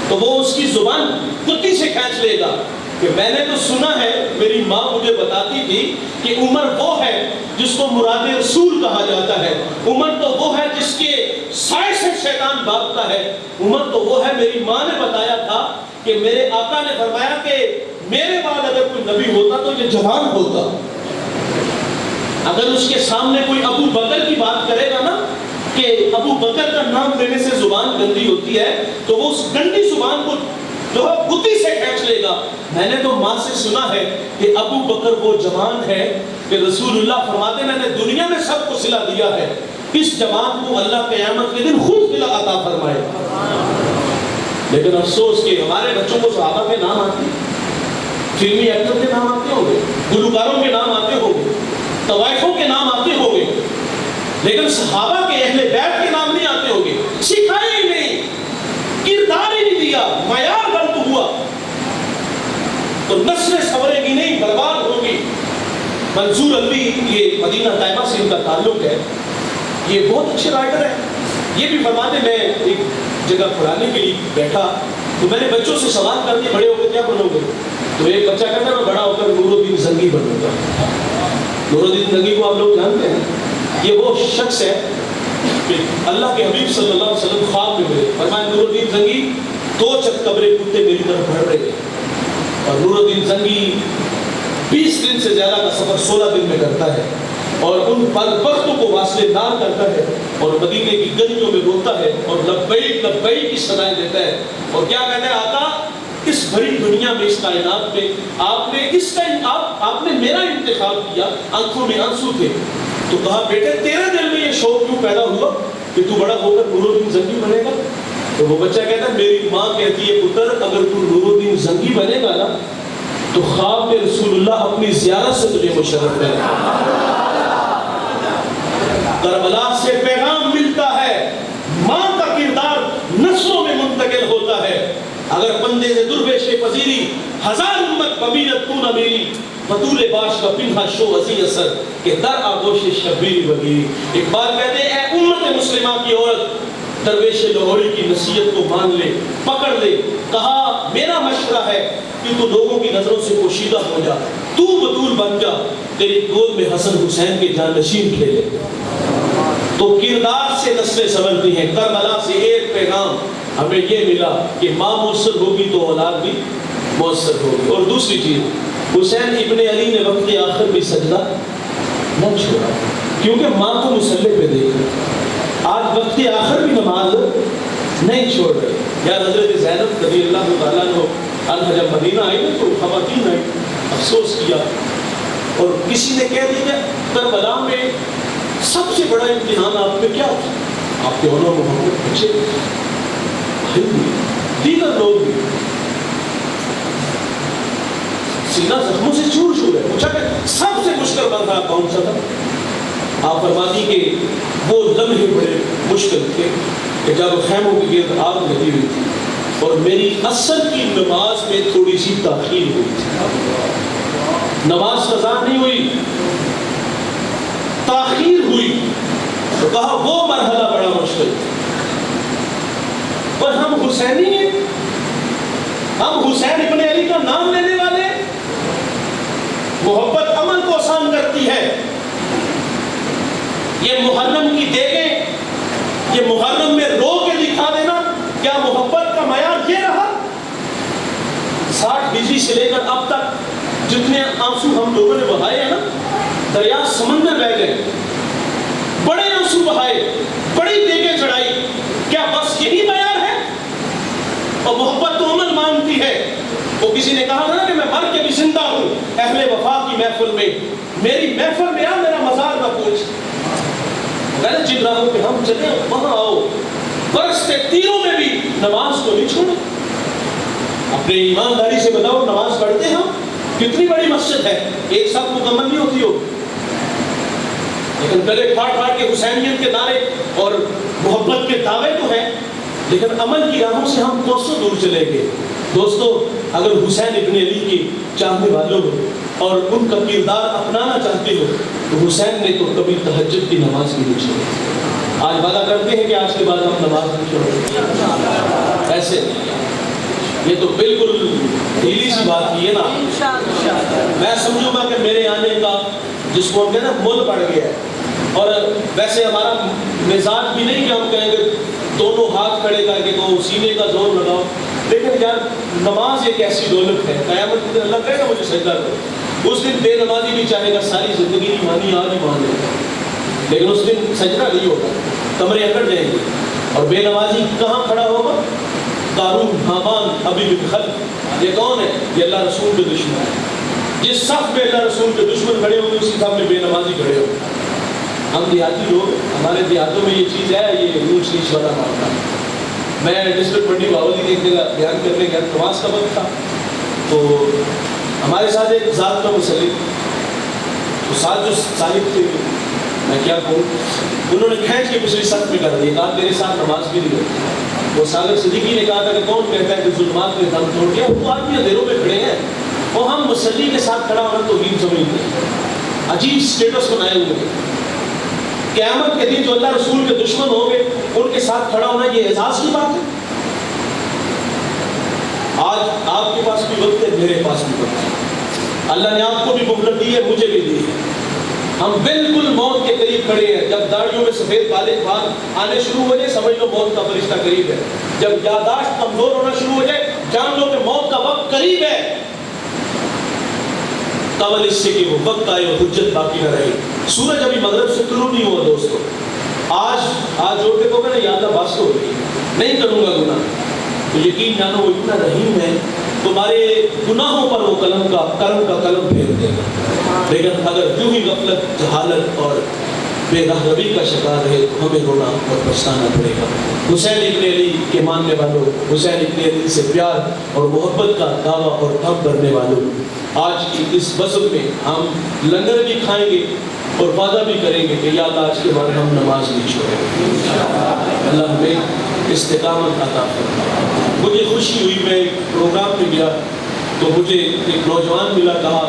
تو وہ اس کی زبان کتی سے کھینچ لے گا کہ میں نے تو سنا ہے, میری ماں مجھے بتاتی تھی کہ عمر وہ ہے جس کو مراد رسول کہا جاتا ہے, عمر تو وہ ہے جس کے سائے سے شیطان بھاگتا ہے, عمر تو وہ ہے, میری ماں نے بتایا تھا کہ میرے آقا نے فرمایا کہ میرے بعد اگر کوئی نبی ہوتا تو یہ جوان ہوتا. اگر اس کے سامنے کوئی ابو بکر کی بات کرے گا نا کہ ابو بکر کا نام لینے سے زبان گندی ہوتی ہے, تو وہ اس گندی زبان کو جو ہے گتی سے کھینچ لے گا. میں نے تو ماں سے سنا ہے کہ ابو بکر وہ جوان ہے کہ رسول اللہ فرماتے میں نے دنیا میں سب کو صلہ دیا ہے, اس جوان کو اللہ قیامت کے دن خود صلہ عطا فرمائے. لیکن افسوس کہ ہمارے بچوں کو صحابہ کے نام آتے ہیں, فلمی ایکٹر کے نام آتے ہوں گے, گلوکاروں کے نام آتے ہوں گے, طوائفوں کے نام آتے ہوں گے, لیکن صحابہ کے اہل بیت کے نام نہیں آتے ہوں گے. سکھائے ہی نہیں, کردار ہی نہیں دیا, معیار غلط ہوا تو نسلیں سنورے گی نہیں, برباد ہوگی. منصور الوی, یہ مدینہ طیبہ سے ان کا تعلق ہے, یہ بہت اچھے رائٹر ہیں. یہ بھی فرماتے میں ایک جگہ پڑھانے کے لیے بیٹھا تو میں نے بچوں سے سوال کر دیا بڑے ہو کے کیا بنو گے؟ تو ایک بچہ کہتا ہے میں بڑا ہو کر نور الدین زنگی بنوں گا. نور الدین زنگی کو آپ لوگ جانتے ہیں, یہ وہ شخص ہے کہ اللہ کے حبیب صلی اللہ علیہ وسلم خواب میں ملے, فرمایا نور الدین زنگی 2 چک قبریں کتے میری طرف بڑھ رہے ہیں. اور نور الدین زنگی 20 دن سے زیادہ کا سفر 16 دن میں کرتا ہے اور ان بدبختوں کو واصل نار کرتا ہے اور مدینے کی گلیوں میں روتا ہے اور لبیک لبیک کی صدائیں دیتا ہے. اور کیا کہتا ہے آقا اس بڑی دنیا میں, اس کائنات میں آپ نے میرا انتخاب کیا, آنکھوں میں آنسو تھے. تو کہا بیٹے تیرے دل میں یہ شوق کیوں پیدا ہوا کہ تو بڑا ہو کر نور الدین زنگی بنے گا؟ تو وہ بچہ کہتا ہے میری ماں کہتی ہے پتر اگر تو نور الدین زنگی بنے گا نا تو خواب میں رسول اللہ اپنی زیارت سے تجھے مشرف کرے گا۔ کربلا سے پیغام ملتا ہے، ماں کا کردار نسلوں میں منتقل ہوتا ہے۔ اگر بندے سے درویش پذیری ہزار امت بمیرت تو نہ میری، بطول باش کا پنہا شو عزی اثر کہ در آگوش شبیری وگیری۔ اقبال کہتے ہیں اے امت مسلمہ کی عورت، درویش لاہوری کی نصیحت کو مان لے، پکڑ لے۔ کہا میرا مشورہ ہے کہ تو لوگوں کی نظروں سے پوشیدہ ہو جا، تو بطول بن جا، تیری گود میں حسن حسین کے جانشین کھیلے۔ تو کردار سے نسلیں سنورتی ہیں۔ کربلا سے ایک پیغام ہمیں یہ ملا کہ ماں مؤثر ہوگی تو اولاد بھی مؤثر ہوگی۔ اور دوسری چیز، حسین ابن علی نے وقت آخر میں سجدہ نہ چھوڑا، کیونکہ ماں کو مصلی پہ دیکھا۔ آج وقت آخر بھی نماز نہیں چھوڑ رہے۔ یار حضرت زینب رضی اللہ تعالیٰ عنہ جب مدینہ آئی نا تو خواتین آئی، افسوس کیا، اور کسی نے کہہ دیا کربلا میں سب سے بڑا امتحان آپ پہ کیا تھا؟ آپ کے علماء محمد بچے دیگر لوگ بھی سینہ زخموں سے چور چور ہے۔ پوچھا کہ سب سے مشکل مرحلہ کون سا تھا؟ آپ فرماتی کہ وہ لمحے بڑے مشکل تھے کہ جب خیموں کے گرد آگ لگی ہوئی تھی اور میری اثر کی نماز میں تھوڑی سی تاخیر ہوئی تھی، نماز قضا نہیں ہوئی، تاخیر ہوئی، تو کہا وہ مرحلہ بڑا مشکل تھا۔ اور ہم حسینی ہیں، ہم حسین ابن علی کا نام لینے والے ہیں۔ محبت عمل کو آسان کرتی ہے۔ یہ محرم کی دیگیں، یہ محرم میں رو کے دکھا دینا، کیا محبت کا معیار یہ رہا؟ 60 ہجری سے لے کر اب تک جتنے آنسو ہم لوگوں نے بہائے ہیں نا، دریا سمندر بہ گئے، بڑے آنسو بہائے، بڑی دیگیں چڑھائی، کیا بس یہی معیار ہے؟ اور محبت تو عمل مانگتی ہے۔ وہ کسی نے کہا تھا کہ میں مر کے بھی زندہ ہوں اہل وفا کی محفل میں، میری محفل میں آ، میرا مزار نہ پوچھ۔ جن راہوں پہ ہم چلے وہاں آؤ، برستے تیروں میں بھی نماز کو نہیں چھوڑو۔ اپنے ایمانداری سے بتاؤ نماز پڑھتے ہم؟ کتنی بڑی مسجد ہے، ایک ساتھ مکمل نہیں ہوتی ہو، لیکن گلے پھاڑ پھاڑ کے حسینیت کے نعرے اور محبت کے دعوے تو ہیں، لیکن عمل کی راہوں سے ہم کوسوں دور چلے گئے۔ دوستو، اگر حسین ابن علی کی چاہنے والوں ہو اور ان کا کردار اپنانا چاہتے ہو تو حسین نے تو کبھی تہجد کی نماز بھی نہیں چھوڑی۔ آج وعدہ کرتے ہیں کہ آج کے بعد ہم نماز نہیں چھوڑیں، ایسے یہ تو بالکل ڈھیلی سی بات کی ہے نا۔ میں سمجھوں گا کہ میرے آنے کا جس کو ہم کہتے ہیں مول پڑ گیا ہے، اور ویسے ہمارا مزاج بھی نہیں کہ ہم کہیں گے دونوں ہاتھ کھڑے کر کے کہو سینے کا زور لگاؤ، لیکن یار نماز ایک ایسی دولت ہے، قیامت کے دن اللہ کہے گا مجھے سجدہ کرو، اس دن بے نمازی بھی چاہے گا ساری زندگی نہیں مانی آج ہی مان لے گا، لیکن اس دن سجدہ نہیں ہوگا، کمرے اکڑ جائیں گے، اور بے نمازی کہاں کھڑا ہوگا؟ قارون، حامان، ابی بن خلف، یہ کون ہے؟ یہ اللہ رسول کے دشمن ہے۔ جس صف میں اللہ رسول کے دشمن کھڑے ہوں گے اسی صف میں بے نمازی کھڑے ہوں گے۔ ہم دیہاتی لوگ، ہمارے دیہاتوں میں یہ چیز ہے، یہ اونچ نیچ والا معاملہ۔ میں ڈسٹرکٹ منڈی باولی کی ایک جگہ بیان کرنے گیا، نماز کا وقت تھا، تو ہمارے ساتھ ایک ذات کا مسلم، تو ساتھ جو صاحب تھے، میں کیا کہوں، انہوں نے کھینچ کے پچھلی صف میں کر دیا، کہا میرے ساتھ نماز بھی نہیں ہوتی۔ وہ ساگر صدیقی نے کہا تھا کہ کون کہتا ہے کہ ظلمات میں دم توڑ گیا، وہ آدمی اندھیروں میں کھڑے ہیں، اور ہم مسلی کے ساتھ کھڑا ہونا توہین سمجھتے ہیں، عجیب سٹیٹس بنائے ہوئے ہیں۔ قیامت کے دن جو اللہ رسول کے دشمن ہوں گے ان کے ساتھ کھڑا ہونا یہ اعزاز کی بات ہے۔ آج آپ کے پاس بھی وقت ہے، میرے پاس بھی وقت ہے، اللہ نے آپ کو بھی مہلت دی ہے، مجھے بھی دی ہے۔ ہم بالکل موت کے قریب کھڑے ہیں، جب داڑھیوں میں سفید بالے بال آنے شروع ہو جائے سمجھ لو موت کا فرشتہ قریب ہے، جب یادداشت کمزور ہونا شروع ہو جائے جان لو کہ موت کا وقت قریب ہے۔ قبل اس سے کہ وہ وقت آئے اور حجت باقی نہ رہے۔ سورج ابھی مغرب سے طلوع نہیں ہوا دوستو، آج جو کہ نا یا اللہ بس ہو گئی، نہیں کروں گا گناہ، تو یقین جانو وہ اتنا رحیم ہے، تمہارے گناہوں پر وہ کرم کا قلم پھیر دے گا۔ لیکن اگر یوں ہی غفلت، جہالت اور بے رہروی کا شکار رہے تو ہمیں رونا اور پچھتانا پڑے گا۔ حسین ابن علی کے ماننے والوں، حسین ابن علی سے پیار اور محبت کا دعویٰ اور دم بھرنے والوں، آج کی اس بزم میں ہم لنگر بھی کھائیں گے اور وعدہ بھی کریں گے کہ یا اللہ آج کے بعد ہم نماز نہیں چھوڑیں گے۔ اللہ ہمیں استقامت عطا فرمائے۔ مجھے خوشی ہوئی، میں ایک پروگرام پہ گیا تو مجھے ایک نوجوان ملا، کہا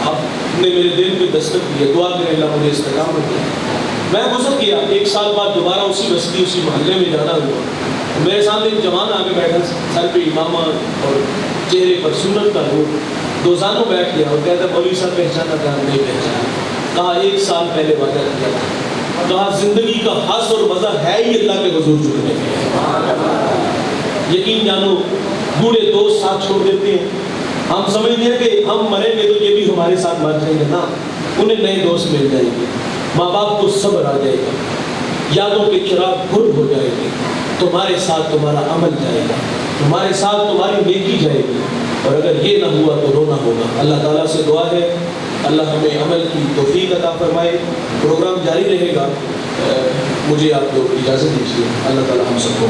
آپ نے میرے دل پہ دستک دیا، دعا کریں اللہ مجھے استقامت دے۔ میں گزر گیا، ایک سال بعد دوبارہ اسی بستی اسی محلے میں جانا ہوا، میرے سامنے ایک جوان آگے بیٹھا، سر پہ امامہ اور چہرے پر سنت کا نور، دوزانوں بیٹھ گیا اور کہتا مولوی صاحب پہچانا تھا؟ نہیں پہچانا۔ کہا ایک سال پہلے وعدہ کیا تھا۔ کہا زندگی کا حظ اور مزہ ہے ہی اللہ کے حضور جھکنے میں۔ یقین جانو بوڑھے دوست ساتھ چھوڑ دیتے ہیں، ہم سمجھتے ہیں کہ ہم مریں گے تو یہ بھی ہمارے ساتھ مر جائیں گے، نہ، انہیں نئے دوست مل جائیں گے، ماں باپ کو صبر آ جائے گا، یادوں کے چراغ گھر ہو جائے گے، تمہارے ساتھ تمہارا عمل جائے گا، تمہارے ساتھ تمہاری نیکی جائے گی، اور اگر یہ نہ ہوا تو رونا ہوگا۔ اللہ تعالیٰ سے دعا ہے اللہ ہمیں عمل کی توفیق عطا فرمائے۔ پروگرام جاری رہے گا، مجھے آپ کو اجازت دیجیے، اللہ تعالیٰ ہم سب کو